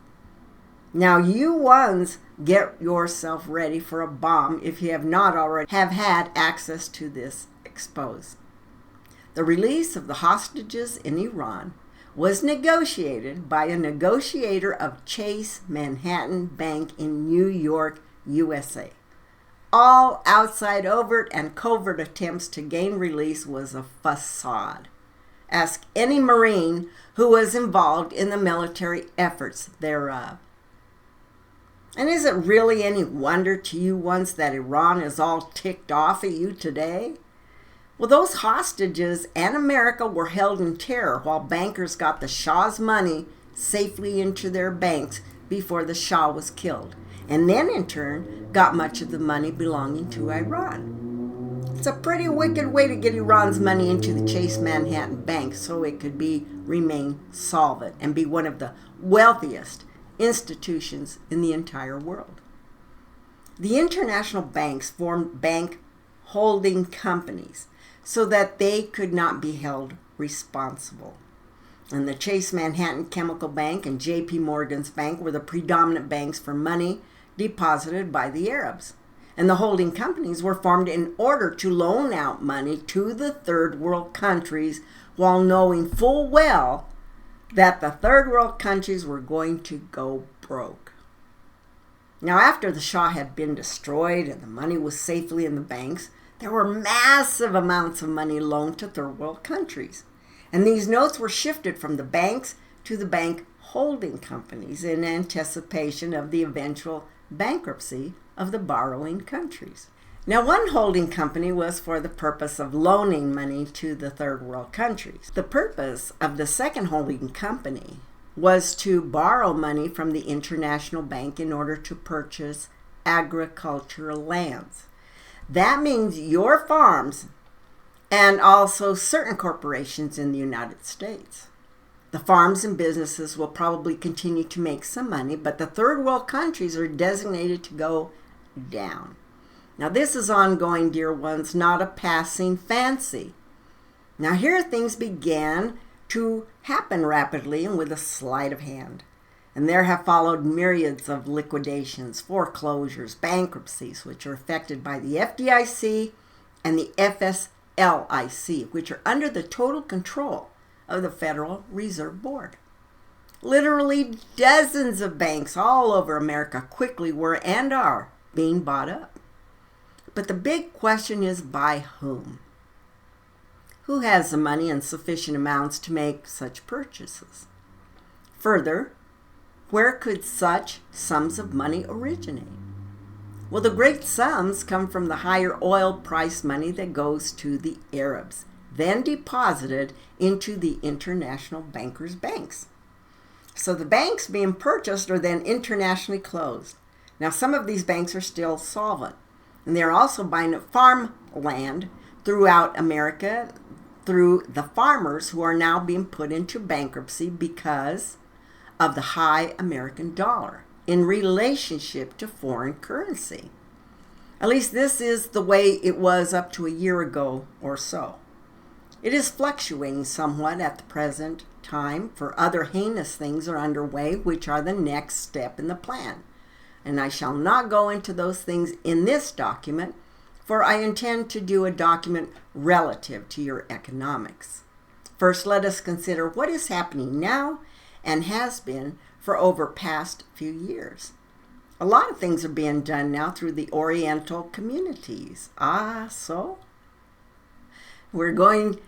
Now, you ones, get yourself ready for a bomb if you have not already have had access to this exposed. The release of the hostages in Iran was negotiated by a negotiator of Chase Manhattan Bank in New York, USA. All outside overt and covert attempts to gain release was a facade. Ask any Marine who was involved in the military efforts thereof. And is it really any wonder to you ones that Iran is all ticked off at you today? Well, those hostages and America were held in terror while bankers got the Shah's money safely into their banks before the Shah was killed, and then in turn got much of the money belonging to Iran. It's a pretty wicked way to get Iran's money into the Chase Manhattan Bank so it could remain solvent and be one of the wealthiest institutions in the entire world. The international banks formed bank holding companies so that they could not be held responsible. And the Chase Manhattan Chemical Bank and J.P. Morgan's Bank were the predominant banks for money deposited by the Arabs. And the holding companies were formed in order to loan out money to the third world countries while knowing full well that the third world countries were going to go broke. Now, after the Shah had been destroyed and the money was safely in the banks, there were massive amounts of money loaned to third world countries. And these notes were shifted from the banks to the bank holding companies in anticipation of the eventual bankruptcy of the borrowing countries. Now, one holding company was for the purpose of loaning money to the third world countries. The purpose of the second holding company was to borrow money from the International Bank in order to purchase agricultural lands. That means your farms and also certain corporations in the United States. The farms and businesses will probably continue to make some money, but the third world countries are designated to go down. Now, this is ongoing, dear ones, not a passing fancy. Now, here things began to happen rapidly and with a sleight of hand. And there have followed myriads of liquidations, foreclosures, bankruptcies, which are affected by the FDIC and the FSLIC, which are under the total control of the Federal Reserve Board. Literally dozens of banks all over America quickly were and are being bought up. But the big question is, by whom? Who has the money in sufficient amounts to make such purchases? Further, where could such sums of money originate? Well, the great sums come from the higher oil price money that goes to the Arabs, then deposited into the international bankers' banks. So the banks being purchased are then internationally closed. Now, some of these banks are still solvent, and they're also buying up farmland throughout America through the farmers who are now being put into bankruptcy because of the high American dollar in relationship to foreign currency. At least this is the way it was up to a year ago or so. It is fluctuating somewhat at the present time, for other heinous things are underway, which are the next step in the plan. And I shall not go into those things in this document, for I intend to do a document relative to your economics. First, let us consider what is happening now and has been for over past few years. A lot of things are being done now through the Oriental communities. So? We're going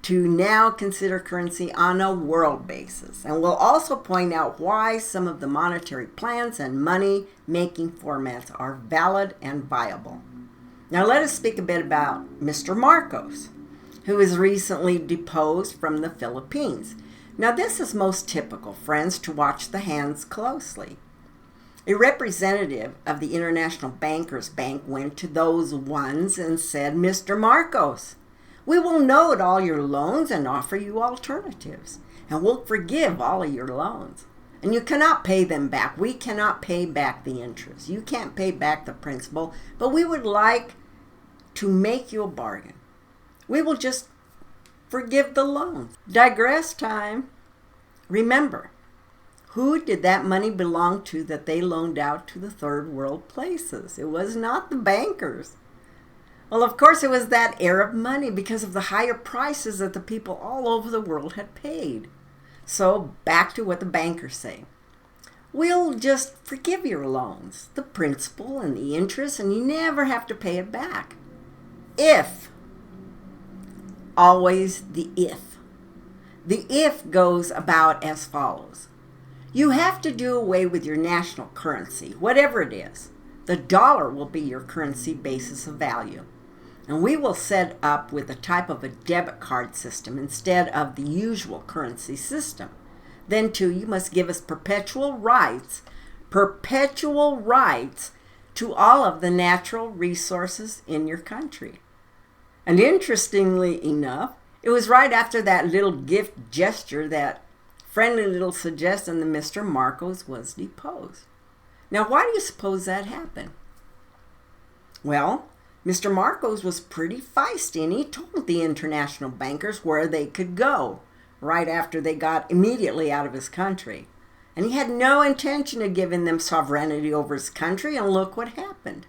to now consider currency on a world basis. And we'll also point out why some of the monetary plans and money-making formats are valid and viable. Now let us speak a bit about Mr. Marcos, who was recently deposed from the Philippines. Now this is most typical, friends, to watch the hands closely. A representative of the International Bankers Bank went to those ones and said, "Mr. Marcos, we will note all your loans and offer you alternatives, and we'll forgive all of your loans. And you cannot pay them back. We cannot pay back the interest. You can't pay back the principal, but we would like to make you a bargain. We will just forgive the loans." Digress time. Remember, who did that money belong to that they loaned out to the third world places? It was not the bankers. Well, of course, it was that Arab money because of the higher prices that the people all over the world had paid. So back to what the bankers say. We'll just forgive your loans, the principal and the interest, and you never have to pay it back. If. Always the if. The if goes about as follows. You have to do away with your national currency, whatever it is. The dollar will be your currency basis of value. And we will set up with a type of a debit card system instead of the usual currency system. Then too, you must give us perpetual rights to all of the natural resources in your country. And interestingly enough, it was right after that little gift gesture that friendly little suggestion that Mr. Marcos was deposed. Now, why do you suppose that happened? Well, Mr. Marcos was pretty feisty, and he told the international bankers where they could go right after they got immediately out of his country. And he had no intention of giving them sovereignty over his country, and look what happened.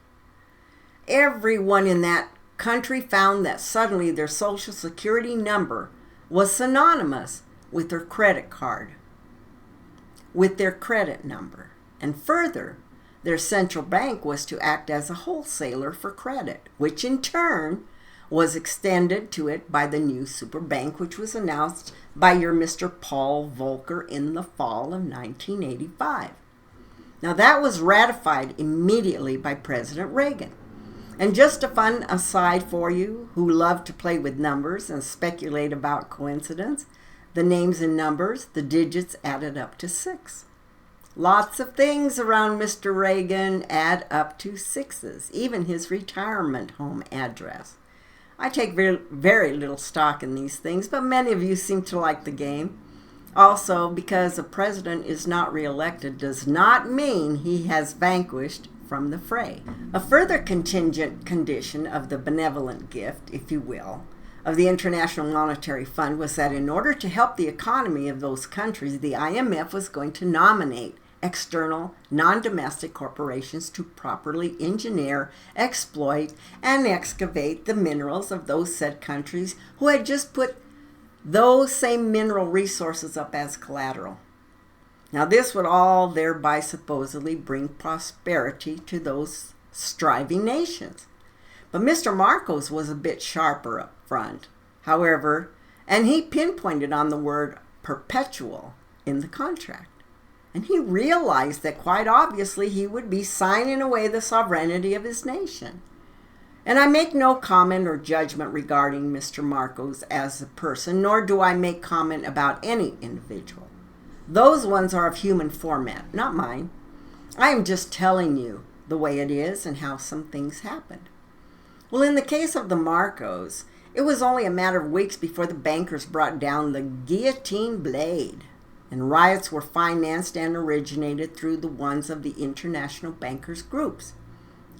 Everyone in that country found that suddenly their social security number was synonymous with their credit card, with their credit number. And further, their central bank was to act as a wholesaler for credit, which in turn was extended to it by the new super bank, which was announced by your Mr. Paul Volcker in the fall of 1985. Now that was ratified immediately by President Reagan. And just a fun aside for you who love to play with numbers and speculate about coincidence, the names and numbers, the digits added up to 6. Lots of things around Mr. Reagan add up to 6s, even his retirement home address. I take very little stock in these things, but many of you seem to like the game. Also, because a president is not reelected does not mean he has vanquished from the fray. A further contingent condition of the benevolent gift, if you will, of the International Monetary Fund was that in order to help the economy of those countries, the IMF was going to nominate external, non-domestic corporations to properly engineer, exploit, and excavate the minerals of those said countries who had just put those same mineral resources up as collateral. Now this would all thereby supposedly bring prosperity to those striving nations. But Mr. Marcos was a bit sharper up front, however, and he pinpointed on the word perpetual in the contract. And he realized that quite obviously he would be signing away the sovereignty of his nation. And I make no comment or judgment regarding Mr. Marcos as a person, nor do I make comment about any individual. Those ones are of human format, not mine. I am just telling you the way it is and how some things happened. Well, in the case of the Marcos, it was only a matter of weeks before the bankers brought down the guillotine blade, and riots were financed and originated through the ones of the international bankers' groups.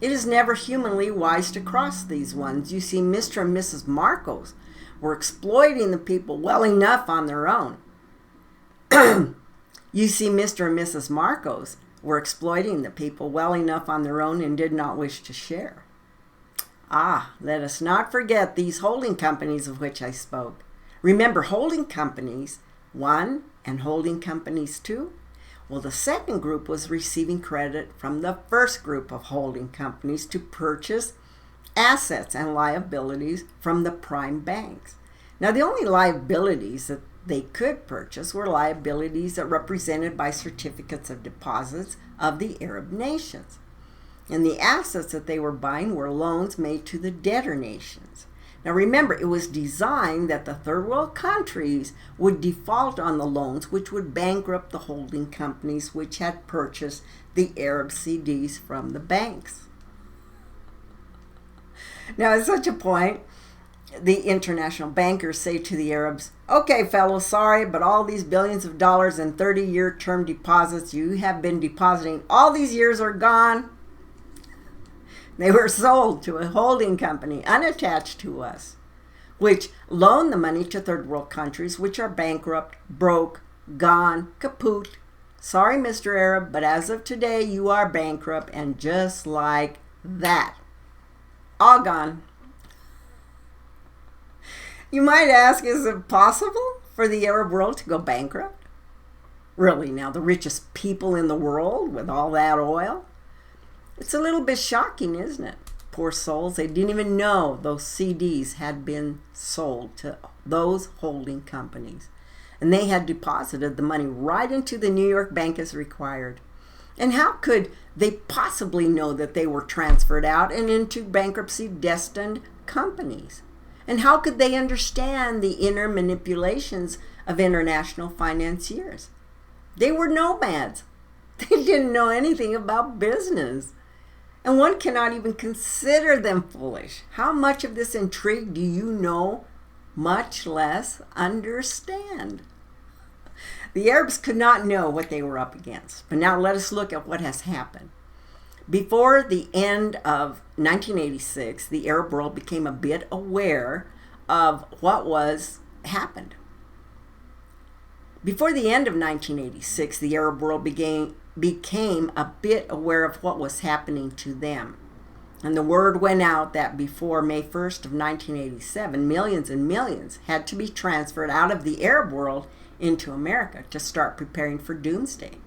It is never humanly wise to cross these ones. You see, Mr. and Mrs. Marcos were exploiting the people well enough on their own. You see, Mr. and Mrs. Marcos were exploiting the people well enough on their own and did not wish to share. Let us not forget these holding companies of which I spoke. Remember, holding companies 1 and holding companies 2? Well, the second group was receiving credit from the first group of holding companies to purchase assets and liabilities from the prime banks. Now, the only liabilities that they could purchase were liabilities that represented by certificates of deposits of the Arab nations. And the assets that they were buying were loans made to the debtor nations. Now remember, it was designed that the third world countries would default on the loans, which would bankrupt the holding companies which had purchased the Arab CDs from the banks. Now, at such a point, the international bankers say to the Arabs, "Okay, fellows, sorry, but all these billions of dollars in 30-year term deposits you have been depositing all these years are gone." They were sold to a holding company unattached to us, which loaned the money to third world countries which are bankrupt, broke, gone, kaput. Sorry, Mr. Arab, but as of today, you are bankrupt, and just like that, all gone. You might ask, is it possible for the Arab world to go bankrupt? Really now, the richest people in the world with all that oil? It's a little bit shocking, isn't it? Poor souls, they didn't even know those CDs had been sold to those holding companies. And they had deposited the money right into the New York bank as required. And how could they possibly know that they were transferred out and into bankruptcy-destined companies? And how could they understand the inner manipulations of international financiers? They were nomads. They didn't know anything about business. And one cannot even consider them foolish. How much of this intrigue do you know, much less understand? The Arabs could not know what they were up against. But now let us look at what has happened. Before the end of 1986, the Arab world became a bit aware of what was happened. Before the end of 1986, the Arab world became a bit aware of what was happening to them. And the word went out that before May 1st of 1987, millions and millions had to be transferred out of the Arab world into America to start preparing for doomsday.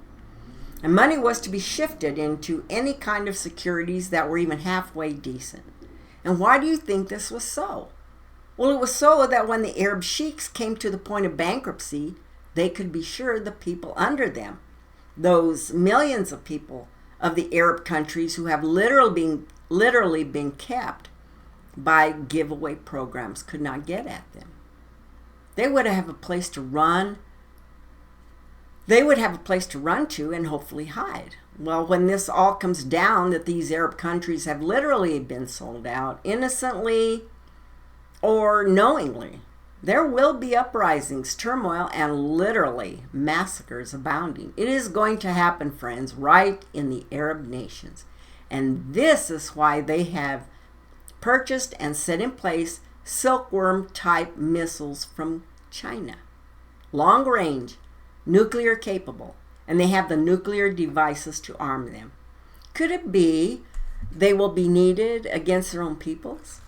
And money was to be shifted into any kind of securities that were even halfway decent. And why do you think this was so? Well, it was so that when the Arab sheiks came to the point of bankruptcy, they could be sure the people under them, those millions of people of the Arab countries who have literally been kept by giveaway programs, could not get at them. They would have a place to run. They would have a place to run to and hopefully hide. Well, when this all comes down, that these Arab countries have literally been sold out, innocently or knowingly, there will be uprisings, turmoil, and literally massacres abounding. It is going to happen, friends, right in the Arab nations. And this is why they have purchased and set in place silkworm-type missiles from China. Long range, nuclear capable, and they have the nuclear devices to arm them. Could it be they will be needed against their own peoples?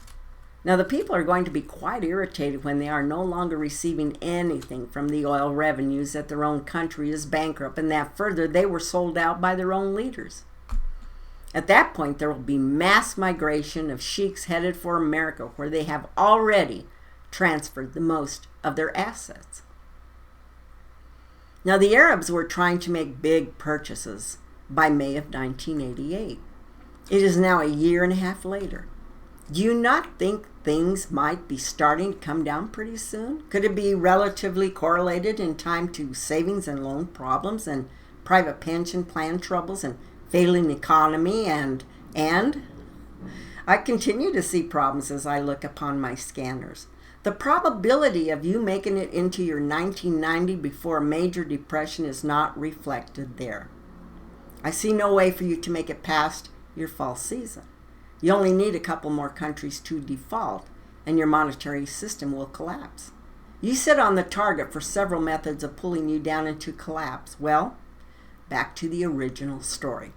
Now, the people are going to be quite irritated when they are no longer receiving anything from the oil revenues that their own country is bankrupt, and that further they were sold out by their own leaders. At that point, there will be mass migration of sheiks headed for America, where they have already transferred the most of their assets. Now, the Arabs were trying to make big purchases by May of 1988. It is now a year and a half later. Do you not think things might be starting to come down pretty soon? Could it be relatively correlated in time to savings and loan problems and private pension plan troubles and failing economy and I continue to see problems as I look upon my scanners. The probability of you making it into your 1990 before a major depression is not reflected there. I see no way for you to make it past your fall season. You only need a couple more countries to default, and your monetary system will collapse. You sit on the target for several methods of pulling you down into collapse. Well, back to the original story.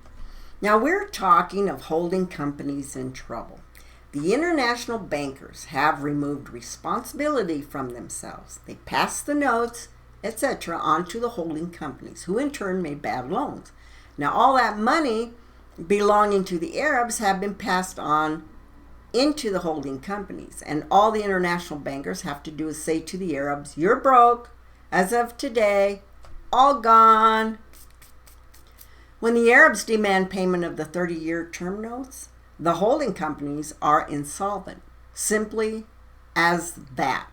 Now, we're talking of holding companies in trouble. The international bankers have removed responsibility from themselves. They pass the notes, etc., on to the holding companies, who in turn made bad loans. Now, all that money belonging to the Arabs have been passed on into the holding companies. And all the international bankers have to do is say to the Arabs, you're broke as of today, all gone. When the Arabs demand payment of the 30-year term notes, the holding companies are insolvent. Simply as that.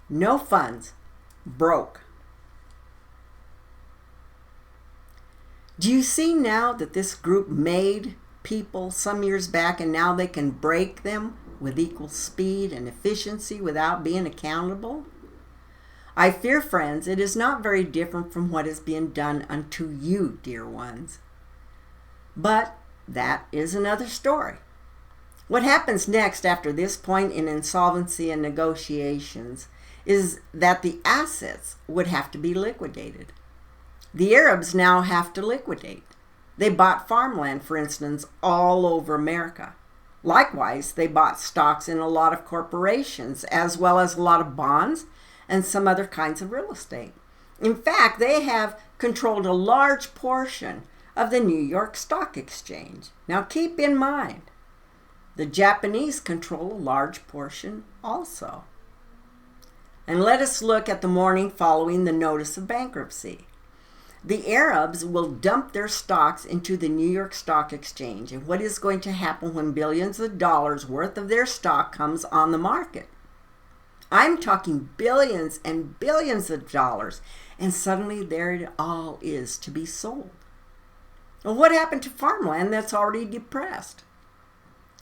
No funds. Broke. Do you see now that this group made people some years back, and now they can break them with equal speed and efficiency without being accountable? I fear, friends, it is not very different from what is being done unto you, dear ones. But that is another story. What happens next after this point in insolvency and negotiations is that the assets would have to be liquidated. The Arabs now have to liquidate. They bought farmland, for instance, all over America. Likewise, they bought stocks in a lot of corporations, as well as a lot of bonds and some other kinds of real estate. In fact, they have controlled a large portion of the New York Stock Exchange. Now keep in mind, the Japanese control a large portion also. And let us look at the morning following the notice of bankruptcy. The Arabs will dump their stocks into the New York Stock Exchange. And what is going to happen when billions of dollars worth of their stock comes on the market? I'm talking billions and billions of dollars, and suddenly there it all is to be sold. Well, what happened to farmland that's already depressed?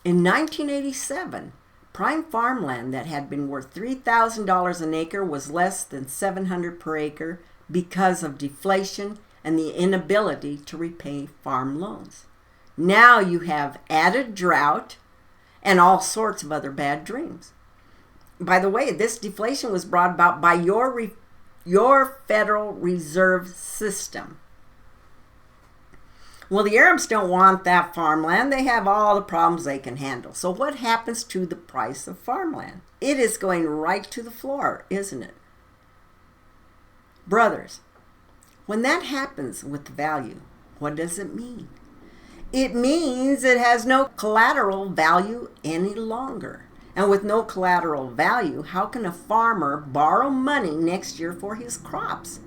In 1987, prime farmland that had been worth $3,000 an acre was less than $700 per acre because of deflation and the inability to repay farm loans. Now you have added drought and all sorts of other bad dreams. By the way, this deflation was brought about by your Federal Reserve System. Well, the Arabs don't want that farmland. They have all the problems they can handle. So what happens to the price of farmland? It is going right to the floor, isn't it? Brothers, when that happens with the value, what does it mean? It means it has no collateral value any longer. And with no collateral value, how can a farmer borrow money next year for his crops?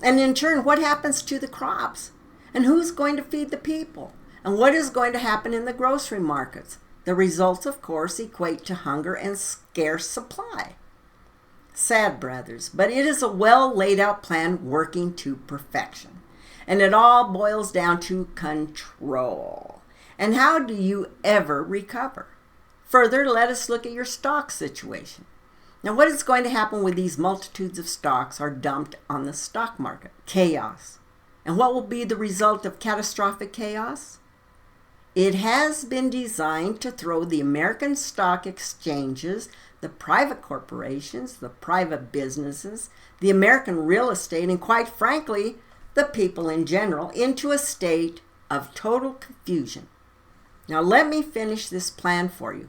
And in turn, what happens to the crops? And who's going to feed the people? And what is going to happen in the grocery markets? The results, of course, equate to hunger and scarce supply. Sad, brothers, but it is a well laid out plan working to perfection. And it all boils down to control. And how do you ever recover? Further, let us look at your stock situation. Now, what is going to happen when these multitudes of stocks are dumped on the stock market? Chaos. And what will be the result of catastrophic chaos? It has been designed to throw the American stock exchanges, the private corporations, the private businesses, the American real estate, and quite frankly, the people in general, into a state of total confusion. Now, let me finish this plan for you.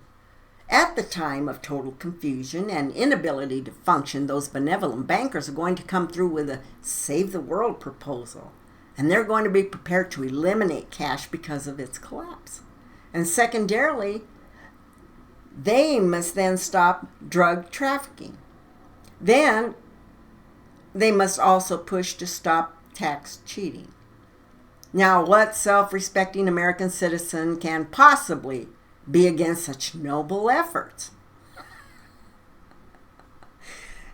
At the time of total confusion and inability to function, those benevolent bankers are going to come through with a save the world proposal. And they're going to be prepared to eliminate cash because of its collapse. And secondarily, they must then stop drug trafficking. Then they must also push to stop tax cheating. Now, what self-respecting American citizen can possibly be against such noble efforts?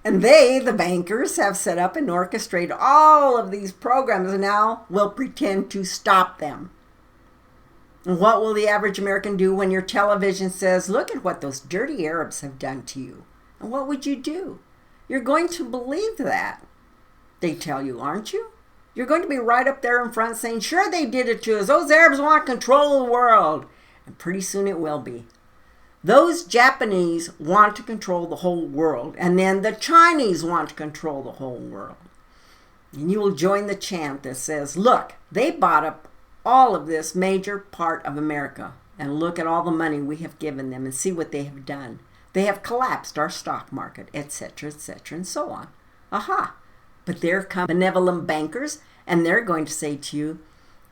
And they, the bankers, have set up and orchestrated all of these programs and now will pretend to stop them. And what will the average American do when your television says, look at what those dirty Arabs have done to you? And what would you do? You're going to believe that. They tell you, aren't you? You're going to be right up there in front saying, sure, they did it to us. Those Arabs want control of the world. And pretty soon it will be. Those Japanese want to control the whole world. And then the Chinese want to control the whole world. And you will join the chant that says, look, they bought up all of this major part of America. And look at all the money we have given them and see what they have done. They have collapsed our stock market, etc., and so on. Aha! But there come benevolent bankers, and they're going to say to you,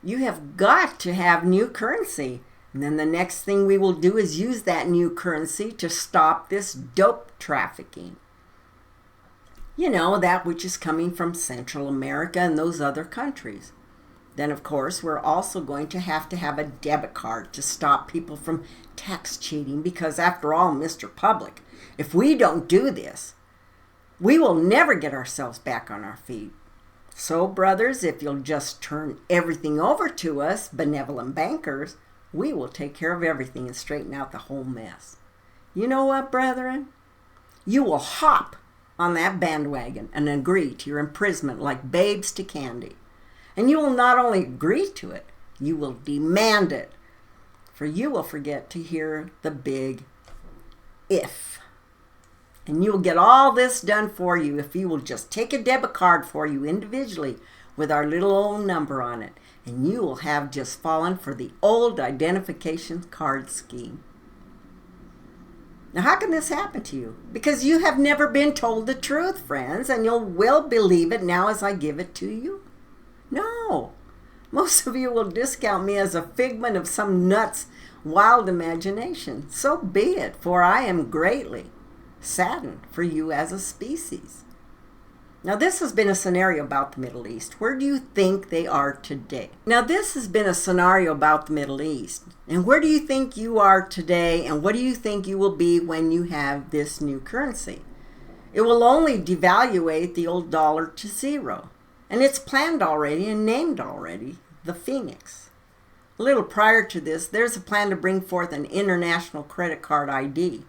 you have got to have new currency. And then the next thing we will do is use that new currency to stop this dope trafficking. You know, that which is coming from Central America and those other countries. Then, of course, we're also going to have a debit card to stop people from tax cheating because, after all, Mr. Public, if we don't do this, we will never get ourselves back on our feet. So, brothers, if you'll just turn everything over to us, benevolent bankers, we will take care of everything and straighten out the whole mess. You know what, brethren? You will hop on that bandwagon and agree to your imprisonment like babes to candy. And you will not only agree to it, you will demand it. For you will forget to hear the big if. And you will get all this done for you if you will just take a debit card for you individually with our little old number on it. And you will have just fallen for the old identification card scheme. Now, how can this happen to you? Because you have never been told the truth, friends, and you will believe it now as I give it to you. No. Most of you will discount me as a figment of some nut's wild imagination. So be it, for I am greatly saddened for you as a species. Now, this has been a scenario about the Middle East. Where do you think they are today? Now, this has been a scenario about the Middle East. And where do you think you are today? And what do you think you will be when you have this new currency? It will only devaluate the old dollar to zero. And it's planned already and named already, the Phoenix. A little prior to this, there's a plan to bring forth an international credit card ID.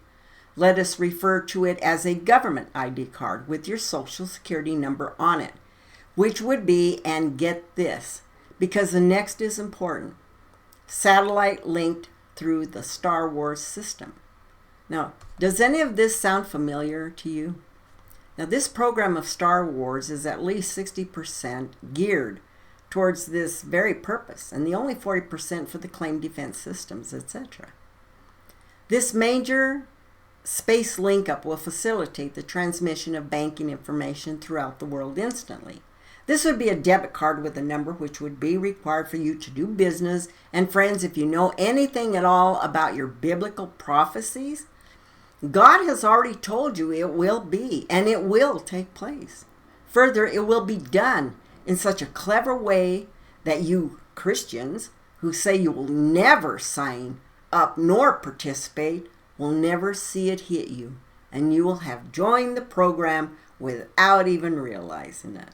Let us refer to it as a government ID card with your social security number on it, which would be, and get this, because the next is important, satellite linked through the Star Wars system. Now, does any of this sound familiar to you? Now, this program of Star Wars is at least 60% geared towards this very purpose, and the only 40% for the claim defense systems, etc. This major space link-up will facilitate the transmission of banking information throughout the world instantly. This would be a debit card with a number which would be required for you to do business. And friends, if you know anything at all about your biblical prophecies, God has already told you it will be, and it will take place. Further, it will be done in such a clever way that you Christians who say you will never sign up nor participate will never see it hit you, and you will have joined the program without even realizing it.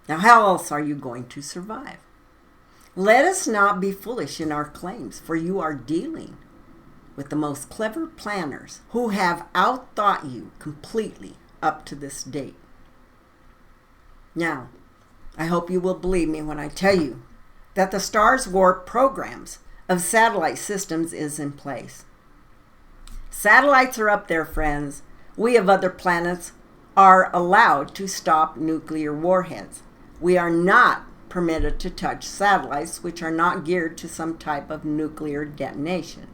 Now, how else are you going to survive? Let us not be foolish in our claims, for you are dealing with the most clever planners who have outthought you completely up to this date. Now, I hope you will believe me when I tell you that the Stars Warp programs of satellite systems is in place. Satellites are up there, friends. We of other planets are allowed to stop nuclear warheads. We are not permitted to touch satellites which are not geared to some type of nuclear detonation.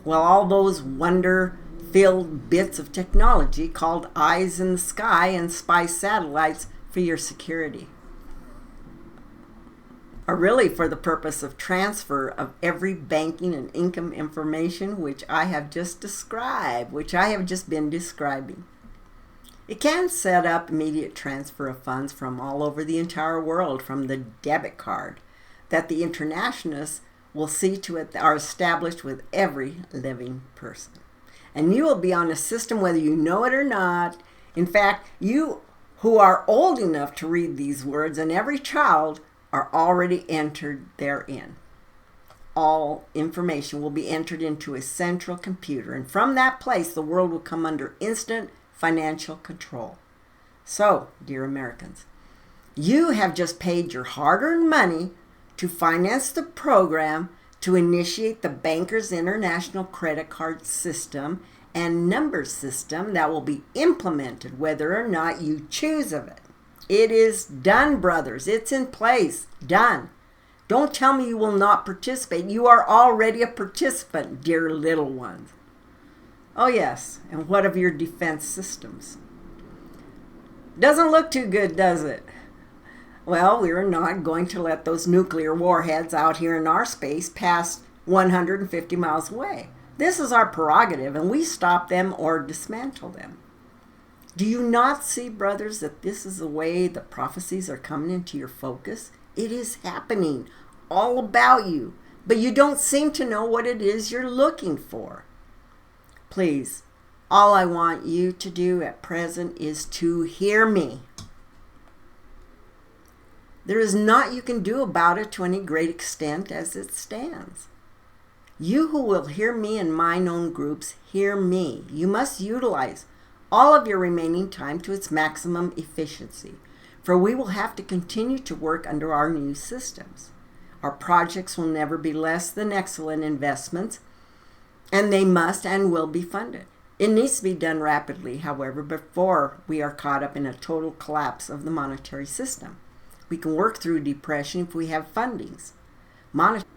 Well, all those wonder-filled bits of technology called eyes in the sky and spy satellites for your security are really for the purpose of transfer of every banking and income information which I have just described, which I have just been describing. It can set up immediate transfer of funds from all over the entire world from the debit card that the internationalists will see to it are established with every living person. And you will be on a system whether you know it or not. In fact, you who are old enough to read these words, and every child, are already entered therein. All information will be entered into a central computer, and from that place the world will come under instant financial control. So, dear Americans, you have just paid your hard-earned money to finance the program to initiate the Bankers International credit card system and number system that will be implemented whether or not you choose of it. It is done, brothers. It's in place. Done. Don't tell me you will not participate. You are already a participant, dear little ones. Oh, yes. And what of your defense systems? Doesn't look too good, does it? Well, we're not going to let those nuclear warheads out here in our space pass 150 miles away. This is our prerogative, and we stop them or dismantle them. Do you not see, brothers, that this is the way the prophecies are coming into your focus? It is happening all about you, but you don't seem to know what it is you're looking for. Please, all I want you to do at present is to hear me. There is naught you can do about it to any great extent as it stands. You who will hear me in mine own groups, hear me. You must utilize all of your remaining time to its maximum efficiency, for we will have to continue to work under our new systems. Our projects will never be less than excellent investments, and they must and will be funded. It needs to be done rapidly, however, before we are caught up in a total collapse of the monetary system. We can work through depression if we have fundings.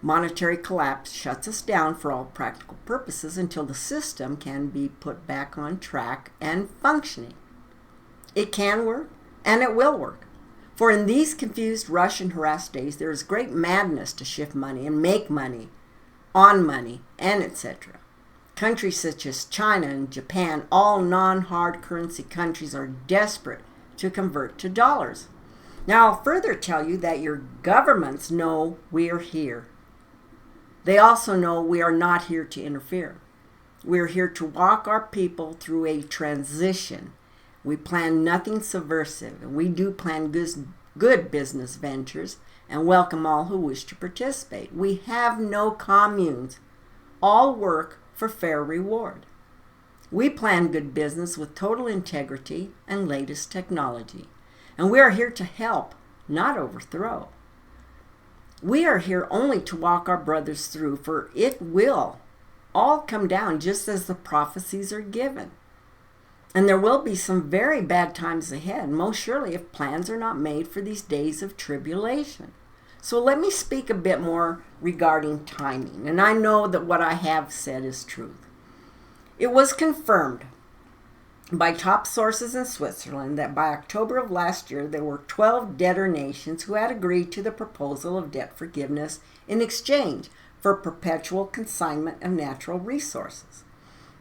Monetary collapse shuts us down for all practical purposes until the system can be put back on track and functioning. It can work, and it will work. For in these confused, rushed, and harassed days, there is great madness to shift money and make money, on money, and etc. Countries such as China and Japan, all non-hard currency countries, are desperate to convert to dollars. Now, I'll further tell you that your governments know we're here. They also know we are not here to interfere. We're here to walk our people through a transition. We plan nothing subversive, and we do plan good business ventures and welcome all who wish to participate. We have no communes. All work for fair reward. We plan good business with total integrity and latest technology. And we are here to help, not overthrow. We are here only to walk our brothers through, for it will all come down just as the prophecies are given. And there will be some very bad times ahead, most surely if plans are not made for these days of tribulation. So let me speak a bit more regarding timing. And I know that what I have said is truth. It was confirmed by top sources in Switzerland that by October of last year, there were 12 debtor nations who had agreed to the proposal of debt forgiveness in exchange for perpetual consignment of natural resources.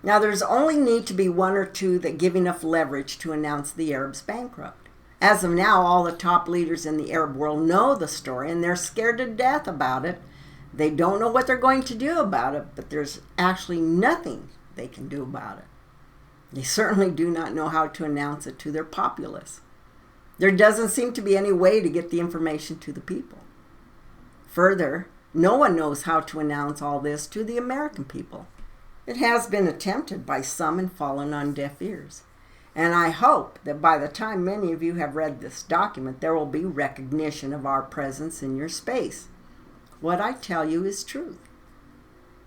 Now, there's only need to be one or two that give enough leverage to announce the Arabs bankrupt. As of now, all the top leaders in the Arab world know the story, and they're scared to death about it. They don't know what they're going to do about it, but there's actually nothing they can do about it. They certainly do not know how to announce it to their populace. There doesn't seem to be any way to get the information to the people. Further, no one knows how to announce all this to the American people. It has been attempted by some and fallen on deaf ears. And I hope that by the time many of you have read this document, there will be recognition of our presence in your space. What I tell you is truth.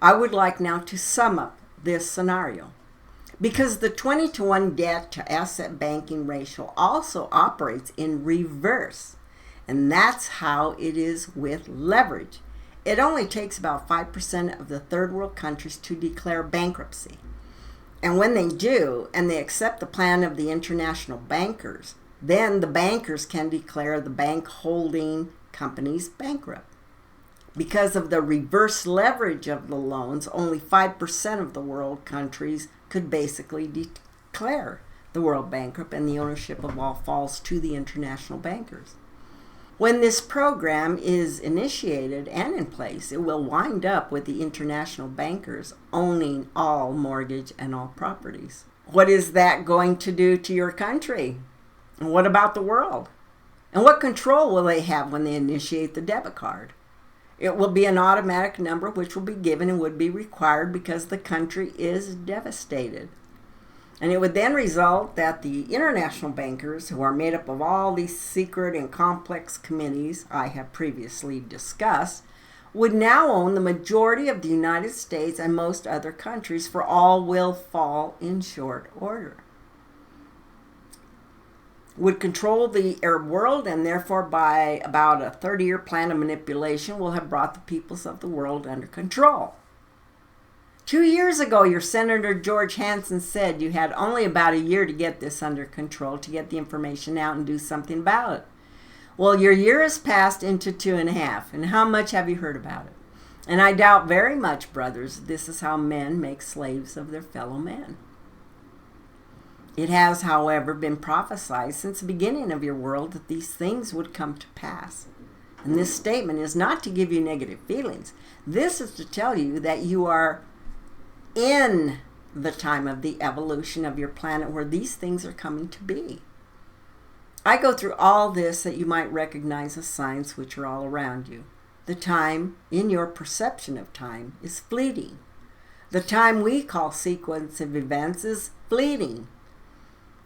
I would like now to sum up this scenario. Because the 20-to-1 debt to asset banking ratio also operates in reverse. And that's how it is with leverage. It only takes about 5% of the third world countries to declare bankruptcy. And when they do, and they accept the plan of the international bankers, then the bankers can declare the bank holding companies bankrupt. Because of the reverse leverage of the loans, only 5% of the world countries could basically declare the world bankrupt, and the ownership of all falls to the international bankers. When this program is initiated and in place, it will wind up with the international bankers owning all mortgage and all properties. What is that going to do to your country? And what about the world? And what control will they have when they initiate the debit card? It will be an automatic number which will be given and would be required because the country is devastated. And it would then result that the international bankers, who are made up of all these secret and complex committees I have previously discussed, would now own the majority of the United States and most other countries, for all will fall in short order. Would control the Arab world, and therefore by about a 30-year plan of manipulation will have brought the peoples of the world under control. 2 years ago, your Senator George Hansen said you had only about a year to get this under control, to get the information out and do something about it. Well, your year has passed into 2.5, and how much have you heard about it? And I doubt very much, brothers, this is how men make slaves of their fellow men. It has, however, been prophesied since the beginning of your world that these things would come to pass. And this statement is not to give you negative feelings. This is to tell you that you are in the time of the evolution of your planet where these things are coming to be. I go through all this that you might recognize as signs which are all around you. The time, in your perception of time, is fleeting. The time we call sequence of events is fleeting.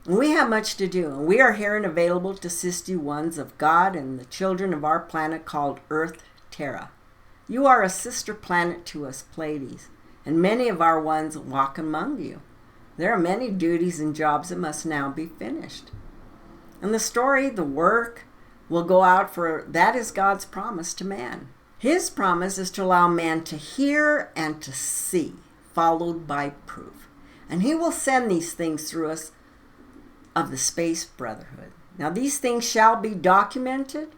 We have much to do, and we are here and available to assist you ones of God and the children of our planet called Earth Terra. You are a sister planet to us, Pleiades, and many of our ones walk among you. There are many duties and jobs that must now be finished. And the story, the work, will go out, for that is God's promise to man. His promise is to allow man to hear and to see, followed by proof. And he will send these things through us of the Space Brotherhood. Now these things shall be documented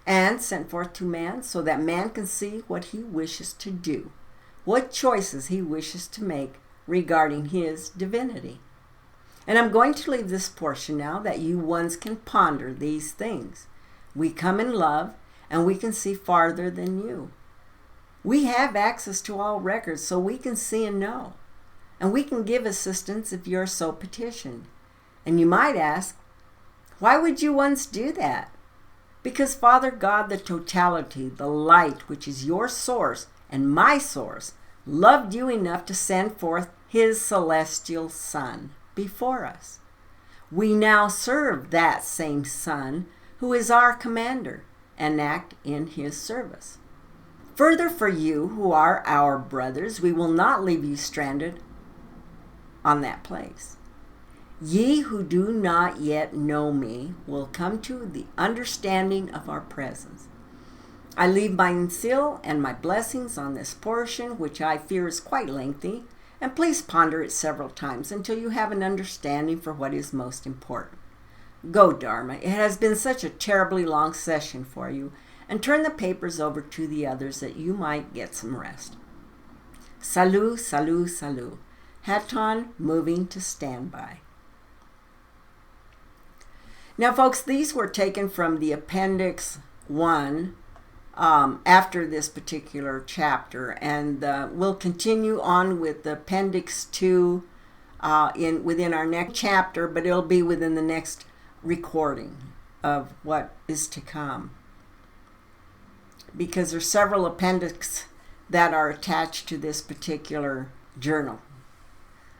and sent forth to man so that man can see what he wishes to do, what choices he wishes to make regarding his divinity. And I'm going to leave this portion now that you ones can ponder these things. We come in love and we can see farther than you. We have access to all records so we can see and know. And we can give assistance if you're so petitioned. And you might ask, why would you ones do that? Because Father God, the totality, the light, which is your source and my source, loved you enough to send forth his celestial Son before us. We now serve that same Son who is our commander and act in his service. Further, for you who are our brothers, we will not leave you stranded on that place. Ye who do not yet know me will come to the understanding of our presence. I leave my seal and my blessings on this portion, which I fear is quite lengthy, and please ponder it several times until you have an understanding for what is most important. Go, Dharma. It has been such a terribly long session for you, and turn the papers over to the others that you might get some rest. Salut, salut, salut. Haton moving to standby. Now, folks, these were taken from the Appendix 1 after this particular chapter, and we'll continue on with the Appendix 2 within our next chapter, but it'll be within the next recording of what is to come, because there's several appendixes that are attached to this particular journal.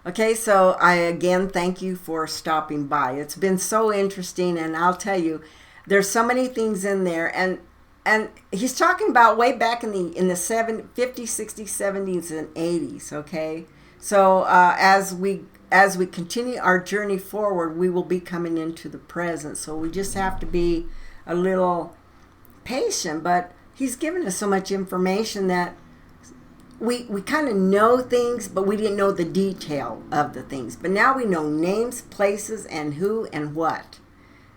Okay, so I again thank you for stopping by. It's been so interesting, and I'll tell you, there's so many things in there, and he's talking about way back in the 50s, 60s, 70s, and 80s. Okay, so as we continue our journey forward, we will be coming into the present. So we just have to be a little patient. But he's given us so much information that we kind of know things, but we didn't know the detail of the things. But now we know names, places, and who and what.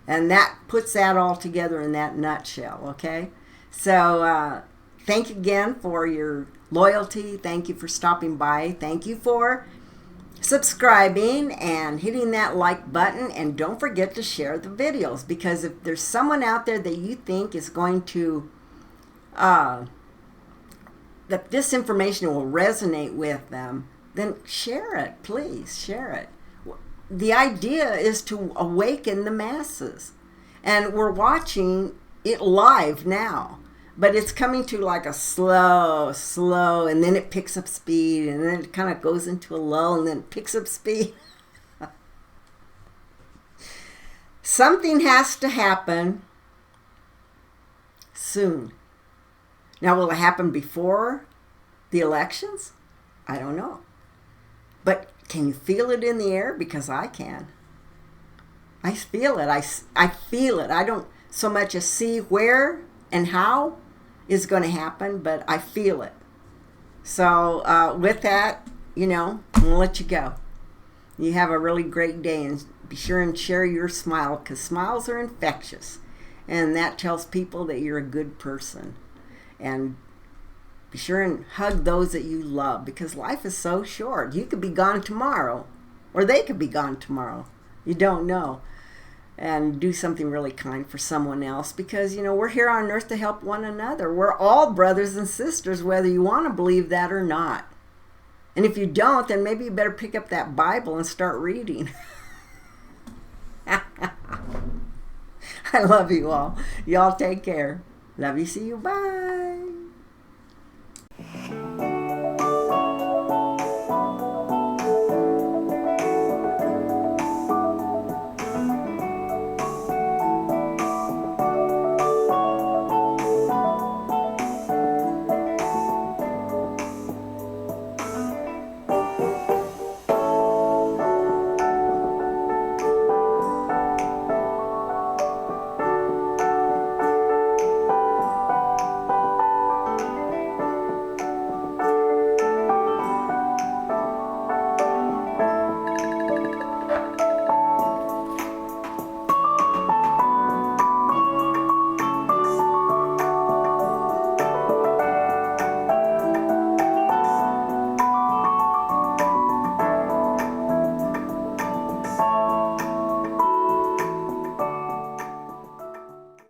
And that puts that all together in that nutshell, okay? So thank you again for your loyalty. Thank you for stopping by. Thank you for subscribing and hitting that like button. And don't forget to share the videos, because if there's someone out there that you think is going to that this information will resonate with them, then share it. Please share it. The idea is to awaken the masses, and we're watching it live now, but it's coming to like a slow, and then it picks up speed, and then it kind of goes into a lull, and then it picks up speed. Something has to happen soon. Now, will it happen before the elections? I don't know. But can you feel it in the air? Because I can. I feel it. I feel it. I don't so much as see where and how is going to happen, but I feel it. So with that, I'm going to let you go. You have a really great day, and be sure and share your smile, because smiles are infectious. And that tells people that you're a good person. And Be sure and hug those that you love, because life is so short. You could be gone tomorrow, or they could be gone tomorrow. You don't know. And do something really kind for someone else, because, we're here on earth to help one another. We're all brothers and sisters, whether you want to believe that or not. And if you don't, then maybe you better pick up that Bible and start reading. I love you all. Y'all take care. Love you. See you. Bye.